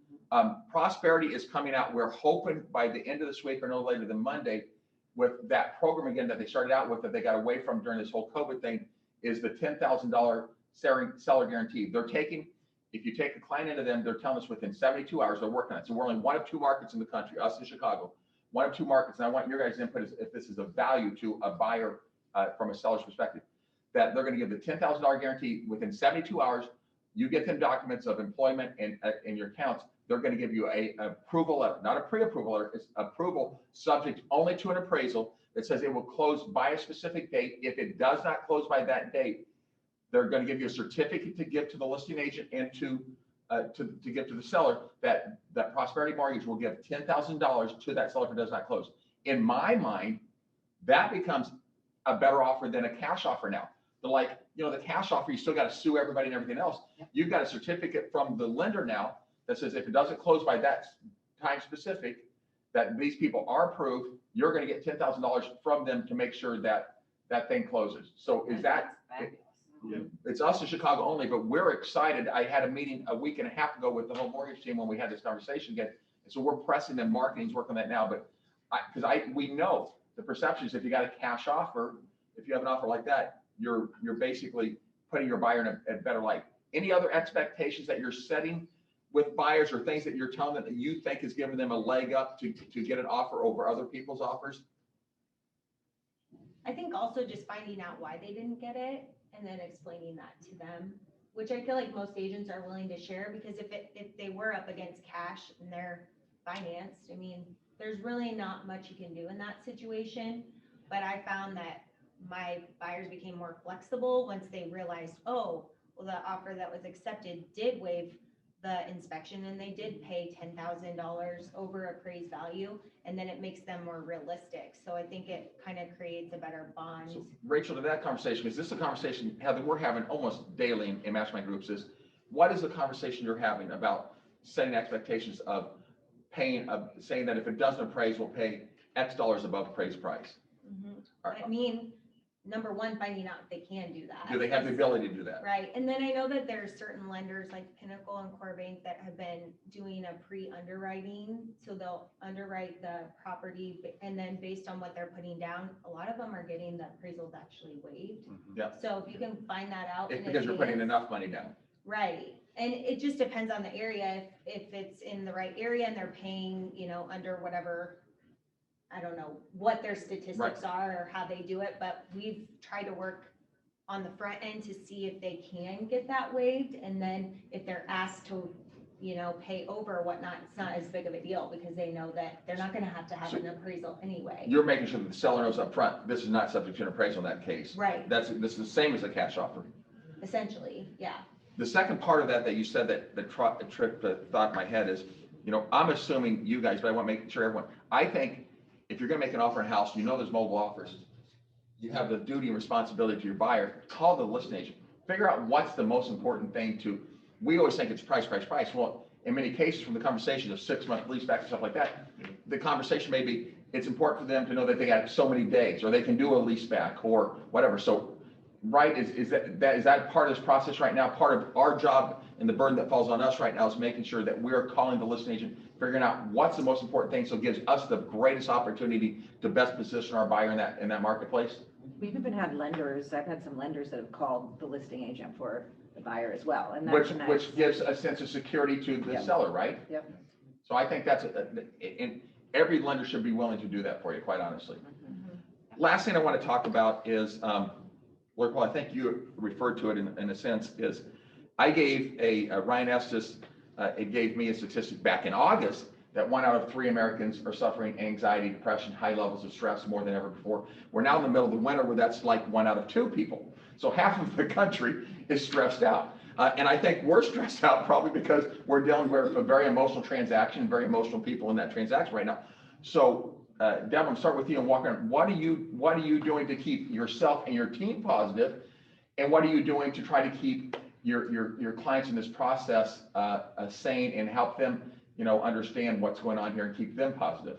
Prosperity is coming out. We're hoping by the end of this week or no later than Monday, with that program again that they started out with, that they got away from during this whole COVID thing, is the $10,000 seller guarantee. They're taking, if you take a client into them, they're telling us within 72 hours they're working on it. So we're only one of 2 markets in the country, us in Chicago, one of 2 markets. And I want your guys' input if this is of value to a buyer from a seller's perspective, that they're going to give the $10,000 guarantee within 72 hours. You get them documents of employment and your accounts. They're going to give you a approval letter, not a pre-approval letter. It's approval subject only to an appraisal that says it will close by a specific date. If it does not close by that date, they're going to give you a certificate to give to the listing agent and to give to the seller that Prosperity Mortgage will give $10,000 to that seller if it does not close. In my mind, that becomes a better offer than a cash offer now. But like, you know, the cash offer, you still got to sue everybody and everything else. You've got a certificate from the lender now that says if it doesn't close by that time specific, that these people are approved, you're going to get $10,000 from them to make sure that that thing closes. So is that, it's us in Chicago only, but we're excited. I had a meeting a week and a half ago with the home mortgage team when we had this conversation again. And so we're pressing them, marketing's working on that now, but we know the perception is if you got a cash offer, if you have an offer like that, you're basically putting your buyer in a better light. Any other expectations that you're setting with buyers or things that you're telling them that you think is giving them a leg up to get an offer over other people's offers? I think also just finding out why they didn't get it and then explaining that to them, which I feel like most agents are willing to share, because if they were up against cash and they're financed, I mean, there's really not much you can do in that situation. But I found that my buyers became more flexible once they realized, oh, well, the offer that was accepted did waive the inspection and they did pay $10,000 over appraised value, and then it makes them more realistic. So I think it kind of creates a better bond. So Rachel, to that conversation, is this a conversation, Heather, we're having almost daily in mastermind groups, is what is the conversation you're having about setting expectations of paying, saying that if it doesn't appraise, we'll pay X dollars above appraised price? I mean, number one, finding out if they can do that. Do they have the ability to do that? Right. And then I know that there's certain lenders like Pinnacle and Core Bank that have been doing a pre-underwriting. So they'll underwrite the property, and then based on what they're putting down, a lot of them are getting the appraisals actually waived. Yeah. So if you can find that out. It's in because you're putting advance. enough money down. Right. And it just depends on the area. If it's in the right area and they're paying, you know, under whatever, I don't know what their statistics are or how they do it, but we've tried to work on the front end to see if they can get that waived. And then if they're asked to, you know, pay over or whatnot, it's not as big of a deal because they know that they're not going to have an appraisal anyway. You're making sure that the seller knows up front, this is not subject to an appraisal in that case. Right. This is the same as a cash offer. Essentially, yeah. The second part of that you said that tripped the thought in my head is, you know, I'm assuming you guys, but I want to make sure everyone, I think if you're going to make an offer in a house, you know there's mobile offers. You have the duty and responsibility to your buyer. Call the listing agent. Figure out what's the most important thing to. We always think it's price. Well, in many cases, from the conversation of 6-month lease back and stuff like that, the conversation may be it's important for them to know that they got so many days, or they can do a lease back, or whatever. So, right, is that part of this process right now? Part of our job and the burden that falls on us right now is making sure that we're calling the listing agent, figuring out what's the most important thing, so it gives us the greatest opportunity to best position our buyer in that marketplace. We've even had lenders, I've had some lenders that have called the listing agent for the buyer as well. And Which that's nice. which gives a sense of security to the seller, right? Yep. So I think that's, and every lender should be willing to do that for you, quite honestly. Last thing I want to talk about is, Lord Paul, I think you referred to it in a sense, is I gave Ryan Estes, it gave me a statistic back in August that 1 out of 3 Americans are suffering anxiety, depression, high levels of stress more than ever before. We're now in the middle of the winter where that's like 1 out of 2 people. So half of the country is stressed out. And I think we're stressed out probably because we're dealing with a very emotional transaction, very emotional people in that transaction right now. So Deb, I'm start with you and walk around. What are you doing to keep yourself and your team positive? And what are you doing to try to keep your clients in this process sane and help them, understand what's going on here and keep them positive?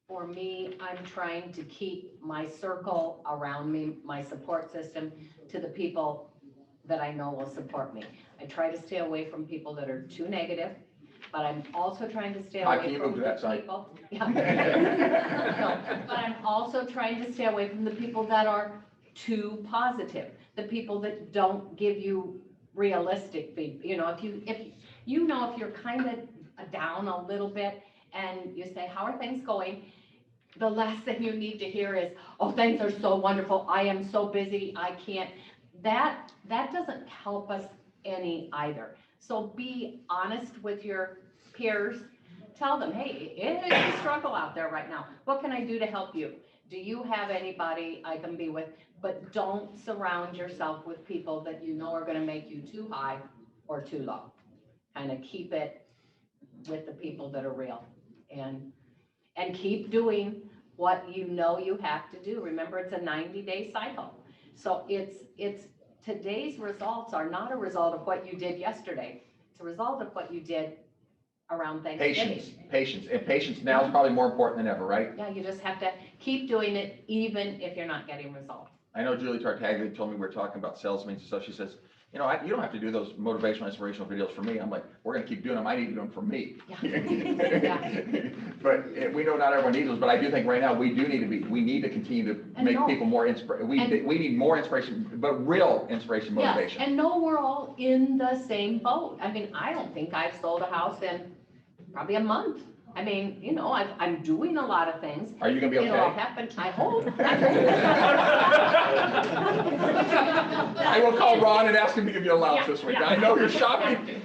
For me, I'm trying to keep my circle around me, my support system, to the people that I know will support me. I try to stay away from people that are too negative, but I'm also trying to stay away from the people. Yeah. No, but I'm also trying to stay away from the people that are too positive, the people that don't give you realistic feedback. If you're kind of down a little bit and you say, how are things going? The last thing you need to hear is, oh, things are so wonderful. I am so busy. I can't. That doesn't help us any either. So be honest with your peers. Tell them, hey, it's a struggle out there right now. What can I do to help you? Do you have anybody I can be with? But don't surround yourself with people that you know are going to make you too high or too low. Kind of keep it with the people that are real, and keep doing what you know you have to do. Remember, it's a 90-day cycle. So it's today's results are not a result of what you did yesterday. It's a result of what you did around Thanksgiving. Patience. And patience now is probably more important than ever, right? Yeah, you just have to keep doing it even if you're not getting results. I know Julie Tartaglia told me we were talking about sales meetings and stuff. She says, you don't have to do those motivational, inspirational videos for me. I'm like, we're going to keep doing them. I need to do them for me. Yeah. But we know not everyone needs those, but I do think right now we need to continue to make people more inspired. We need more inspiration, but real inspiration, motivation. Yeah, and know we're all in the same boat. I mean, I don't think I've sold a house in probably a month. I mean, I'm doing a lot of things. Are you going to be okay? It'll all happen. I hope. I will call Ron and ask him to give you allowance this week. I know you're shopping.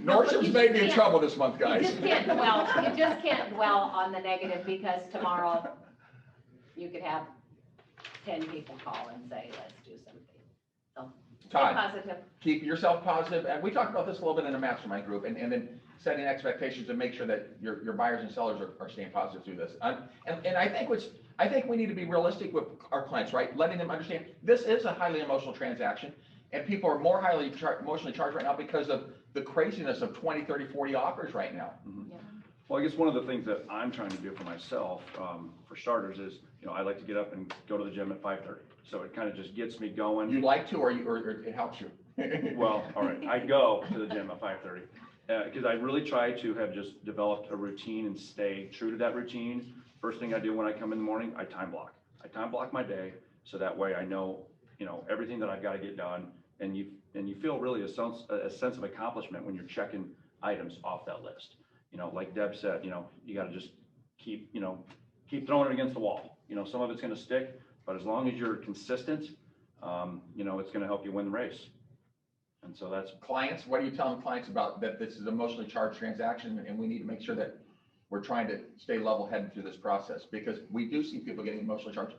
Nordstrom's may be in trouble this month, guys. You just can't dwell on the negative, because tomorrow you could have 10 people call and say, let's do something. So stay Todd, positive. Keep yourself positive. And we talked about this a little bit in a mastermind group, and then setting expectations to make sure that your buyers and sellers are staying positive through this. And I think we need to be realistic with our clients, right? Letting them understand this is a highly emotional transaction, and people are more highly emotionally charged right now because of the craziness of 20, 30, 40 offers right now. Mm-hmm. Yeah. Well, I guess one of the things that I'm trying to do for myself, for starters, is, I like to get up and go to the gym at 5:30. So it kind of just gets me going. You like to, or it helps you? Well, all right. I go to the gym at 5:30. Because I really try to have just developed a routine and stay true to that routine. First thing I do when I come in the morning, I time block. I time block my day, so that way I know, everything that I've got to get done, and you feel really a sense of accomplishment when you're checking items off that list. Like Deb said, you got to just keep throwing it against the wall. Some of it's going to stick, but as long as you're consistent, it's going to help you win the race. And so that's clients. What are you telling clients about that? This is an emotionally charged transaction, and we need to make sure that we're trying to stay level-headed through this process, because we do see people getting emotionally charged,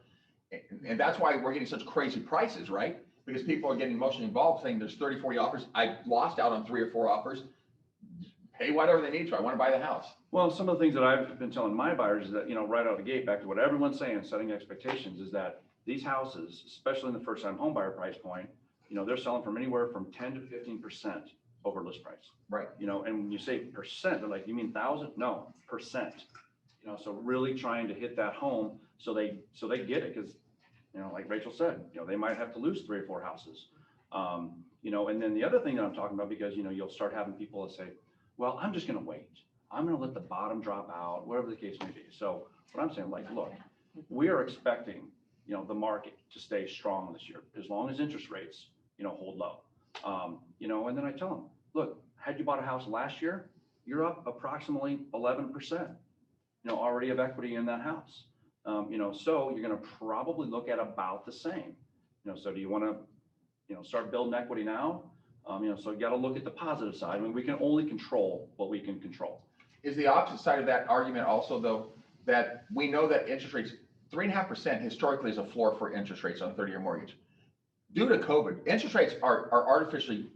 and that's why we're getting such crazy prices, right? Because people are getting emotionally involved, saying there's 30, 40 offers. I lost out on 3 or 4 offers. Pay whatever they need to. I want to buy the house. Well, some of the things that I've been telling my buyers is that, right out of the gate, back to what everyone's saying, setting expectations, is that these houses, especially in the first-time home buyer price point, they're selling from anywhere from 10 to 15% over list price. Right. And when you say percent, they're like, you mean 1,000? No, percent. So really trying to hit that home so they get it, because, like Rachel said, they might have to lose 3 or 4 houses. And then the other thing that I'm talking about, because, you'll start having people that say, well, I'm just going to wait. I'm going to let the bottom drop out, whatever the case may be. So what I'm saying, like, look, we are expecting, the market to stay strong this year, as long as interest rates, hold low. And then I tell them, look, had you bought a house last year, you're up approximately 11%, already of equity in that house. So you're going to probably look at about the same. So do you want to, start building equity now? So you got to look at the positive side. I mean, we can only control what we can control. Is the opposite side of that argument also, though, that we know that interest rates, 3.5% historically is a floor for interest rates on a 30-year mortgage. Due to COVID, interest rates are artificially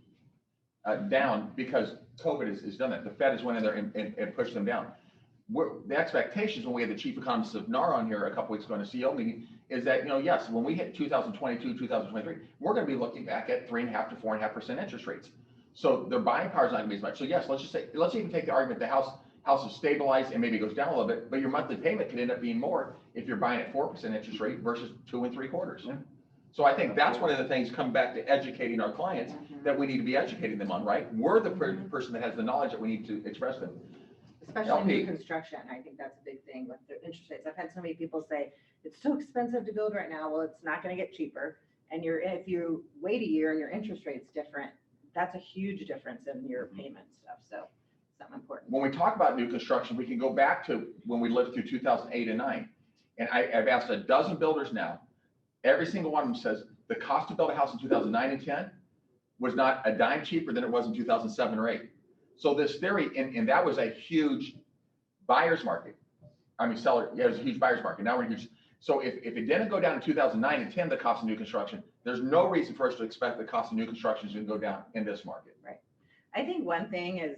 down because COVID has done that. The Fed has went in there and pushed them down. The expectations when we had the chief economist of NAR on here a couple weeks ago in a CEO meeting is that, yes, when we hit 2022, 2023, we're going to be looking back at 3.5 to 4.5% interest rates. So their buying power is not going to be as much. So yes, let's even take the argument the house is stabilized and maybe goes down a little bit, but your monthly payment could end up being more if you're buying at 4% interest rate versus 2 3/4. Yeah. So I think that's one of the things come back to educating our clients that we need to be educating them on, right? We're the person that has the knowledge that we need to express them. Especially LP. new construction, I think that's a big thing with the interest rates. I've had so many people say, it's so expensive to build right now. Well, it's not gonna get cheaper. And if you wait a year and your interest rate's different, that's a huge difference in your payment stuff. So something important. When we talk about new construction, we can go back to when we lived through 2008 and 9. And I've asked a dozen builders now, every single one of them says the cost to build a house in 2009 and 10 was not a dime cheaper than it was in 2007 or 8. So this theory, and that was a huge buyer's market. I mean, seller, yeah, it was a huge buyer's market. Now we're huge. So if it didn't go down in 2009 and 10, the cost of new construction, there's no reason for us to expect the cost of new construction is going to go down in this market. Right. I think one thing is,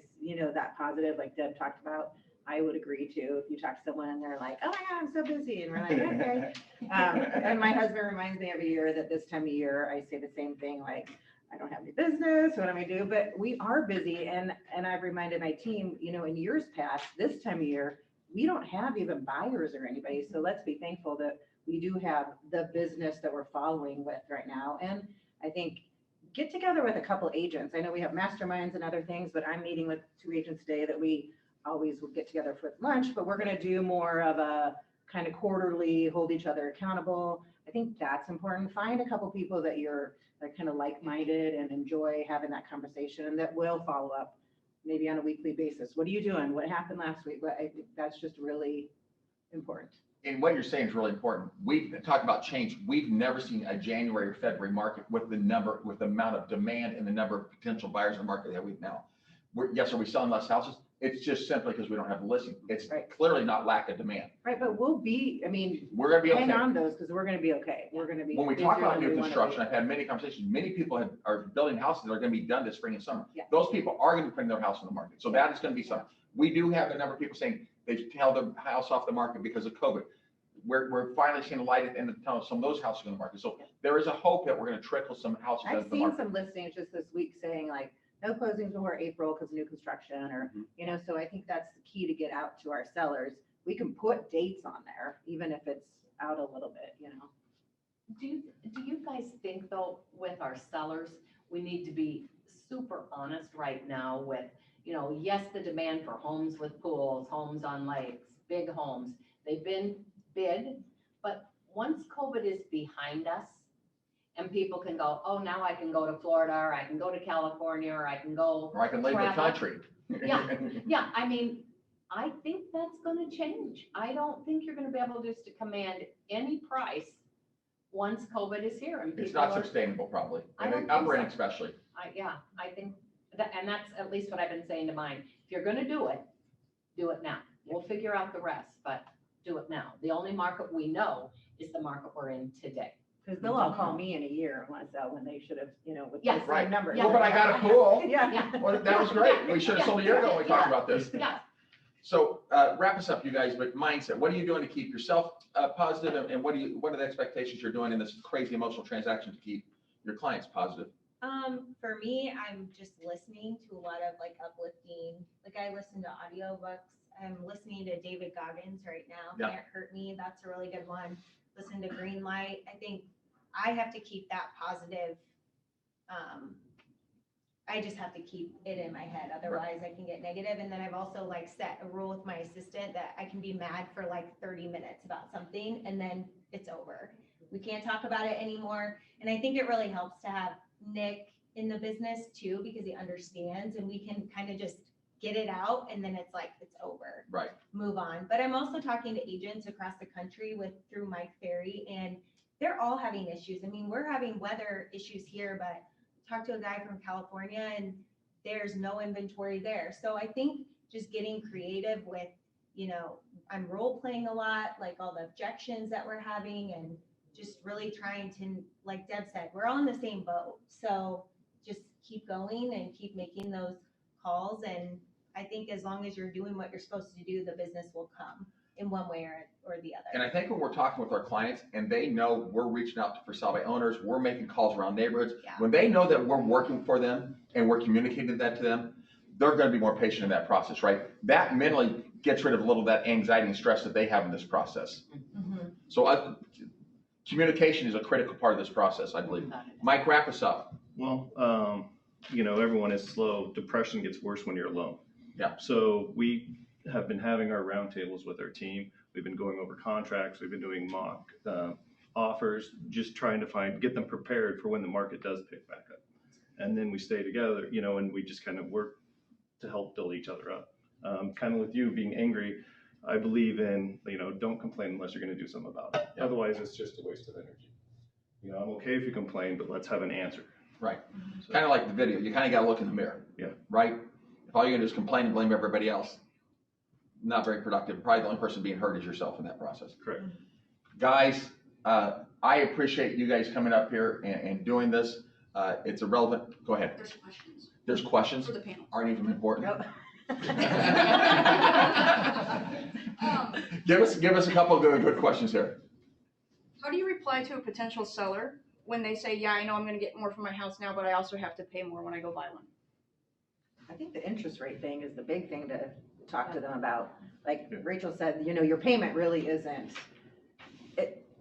that positive, like Deb talked about, I would agree to. If you talk to someone and they're like, oh my God, I'm so busy. And we're like, okay. And my husband reminds me every year that this time of year, I say the same thing, like, I don't have any business, what am I do? But we are busy. And I've reminded my team, in years past, this time of year, we don't have even buyers or anybody. So let's be thankful that we do have the business that we're following with right now. And I think get together with a couple agents. I know we have masterminds and other things, but I'm meeting with 2 agents today that we always will get together for lunch, but we're going to do more of a kind of quarterly, hold each other accountable. I think that's important. Find a couple people that you're kind of like-minded and enjoy having that conversation and that will follow up maybe on a weekly basis. What are you doing? What happened last week? But I think that's just really important. And what you're saying is really important. We've talked about change. We've never seen a January or February market with the amount of demand and the number of potential buyers in the market that we've now. Yes, are we selling less houses? It's just simply because we don't have the listing. It's clearly not lack of demand. Right, but we're going to be okay. hang on those because we're going to be okay. We're going to be. When we talk about new construction, I've had many conversations. Many people are building houses that are going to be done this spring and summer. Yeah. Those people are going to be putting their house on the market. So that is going to be something. We do have a number of people saying they've held their house off the market because of COVID. We're finally seeing a light at the end of the tunnel. Some of those houses are on the market. So there is a hope that we're going to trickle some houses I've into the seen market. some listings just this week saying like, no closings before April because new construction or, so I think that's the key to get out to our sellers. We can put dates on there, even if it's out a little bit, Do you guys think though, with our sellers, we need to be super honest right now with, yes, the demand for homes with pools, homes on lakes, big homes, they've been bid, but once COVID is behind us, and people can go, oh, now I can go to Florida, or I can go to California, or I can go. Or I can leave the travel. country. Yeah. I mean, I think that's going to change. I don't think you're going to be able just to command any price once COVID is here. And It's not sustainable, probably. I And don't the upper end think so. especially. I think that, and that's at least what I've been saying to mine. If you're going to do it now. We'll figure out the rest, but do it now. The only market we know is the market we're in today. Because they'll all call me in a year and want to sell when they should have, with Yes. the Right. same number. Yeah. Well, but I got a pool. Yeah. Well, that was great. We should have sold a year ago when we talked about this. Yeah. So wrap us up, you guys, but mindset, what are you doing to keep yourself positive and what are the expectations you're doing in this crazy emotional transaction to keep your clients positive? For me, I'm just listening to a lot of like uplifting, like I listen to audiobooks. I'm listening to David Goggins right now. Yeah. Can't Hurt Me. That's a really good one. Listen to Green Light. I think I have to keep that positive. I just have to keep it in my head. Otherwise I can get negative. And then I've also like set a rule with my assistant that I can be mad for like 30 minutes about something and then it's over. We can't talk about it anymore. And I think it really helps to have Nick in the business too, because he understands and we can kind of just get it out and then it's like, it's over. Right. Move on. But I'm also talking to agents across the country through Mike Ferry and they're all having issues. I mean, we're having weather issues here, but talk to a guy from California and there's no inventory there. So I think just getting creative with, you know, I'm role playing a lot, like all the objections that we're having and just really trying to, like Deb said, we're all in the same boat. So just keep going and keep making those calls. And I think as long as you're doing what you're supposed to do, the business will come in one way or the other. And I think when we're talking with our clients and they know we're reaching out to for sale by owners, we're making calls around neighborhoods. Yeah. When they know that we're working for them and we're communicating that to them, they're going to be more patient in that process, right? That mentally gets rid of a little of that anxiety and stress that they have in this process. Mhm. So communication is a critical part of this process, I believe. Mike, wrap us up. Well, you know, everyone is slow. Depression gets worse when you're alone. Yeah. So we have been having our roundtables with our team. We've been going over contracts. We've been doing mock offers, just trying to get them prepared for when the market does pick back up. And then we stay together, you know, and we just kind of work to help build each other up. Kind of with you being angry, I believe in, you know, don't complain unless you're going to do something about it. Otherwise, it's just a waste of energy. You know, I'm okay if you complain, but let's have an answer. Right. Kind of like the video. You kind of got to look in the mirror. Yeah. Right? If all you're going to do is complain and blame everybody else, not very productive. Probably the only person being hurt is yourself in that process. Correct. Guys, I appreciate you guys coming up here and doing this. It's a relevant, go ahead. There's questions There's questions. for the panel. Aren't even important. Nope. Give us a couple of good questions here. How do you reply to a potential seller when they say, yeah, I know I'm gonna get more for my house now, but I also have to pay more when I go buy one? I think the interest rate thing is the big thing to talk to them about. Like Rachel said, you know, your payment really isn't,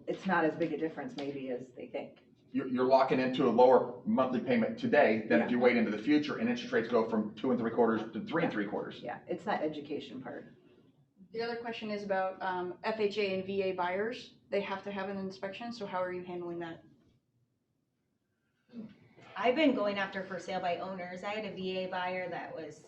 it's not as big a difference maybe as they think. You're locking into a lower monthly payment today than if you wait into the future and interest rates go from 2 3/4 to 3 3/4. Yeah, it's that education part. The other question is about FHA and VA buyers. They have to have an inspection, so how are you handling that? I've been going after for sale by owners. I had a VA buyer that was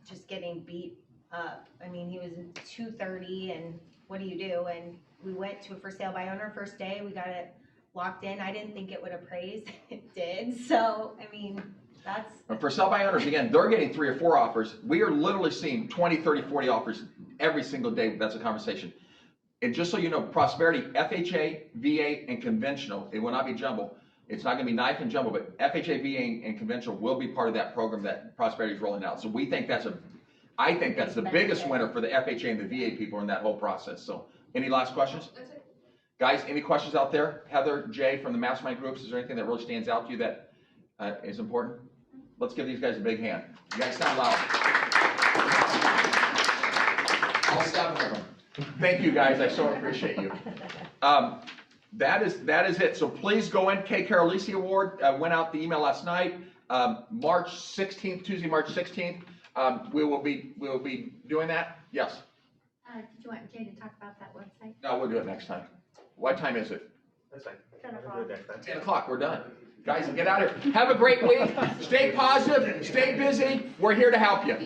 just getting beat up. I mean, he was 230 and what do you do? And we went to a for sale by owner first day. We got it locked in. I didn't think it would appraise. It did. So, I mean, that's. And for sell by owners, again, they're getting 3 or 4 offers. We are literally seeing 20, 30, 40 offers every single day. That's a conversation. And just so you know, Prosperity, FHA, VA, and conventional, it will not be jumbo. It's not going to be knife and jumbo, but FHA, VA, and conventional will be part of that program that Prosperity is rolling out. So we think I think that's the biggest winner for the FHA and the VA people in that whole process. So any last questions? That's it. Guys, any questions out there? Heather, Jay from the mastermind groups, is there anything that really stands out to you that is important? Let's give these guys a big hand. You guys sound loud. I'll stop for them. Thank you, guys. I so appreciate you. That is it. So please go in. Kay Carolisi Award went out the email last night. March 16th, Tuesday, March 16th. We will be doing that. Yes. Did you want Jay to talk about that website? No, we'll do it next time. What time is it? That's fine. 10 o'clock. 10 o'clock. We're done. Guys, get out of here. Have a great week. Stay positive. Stay busy. We're here to help you.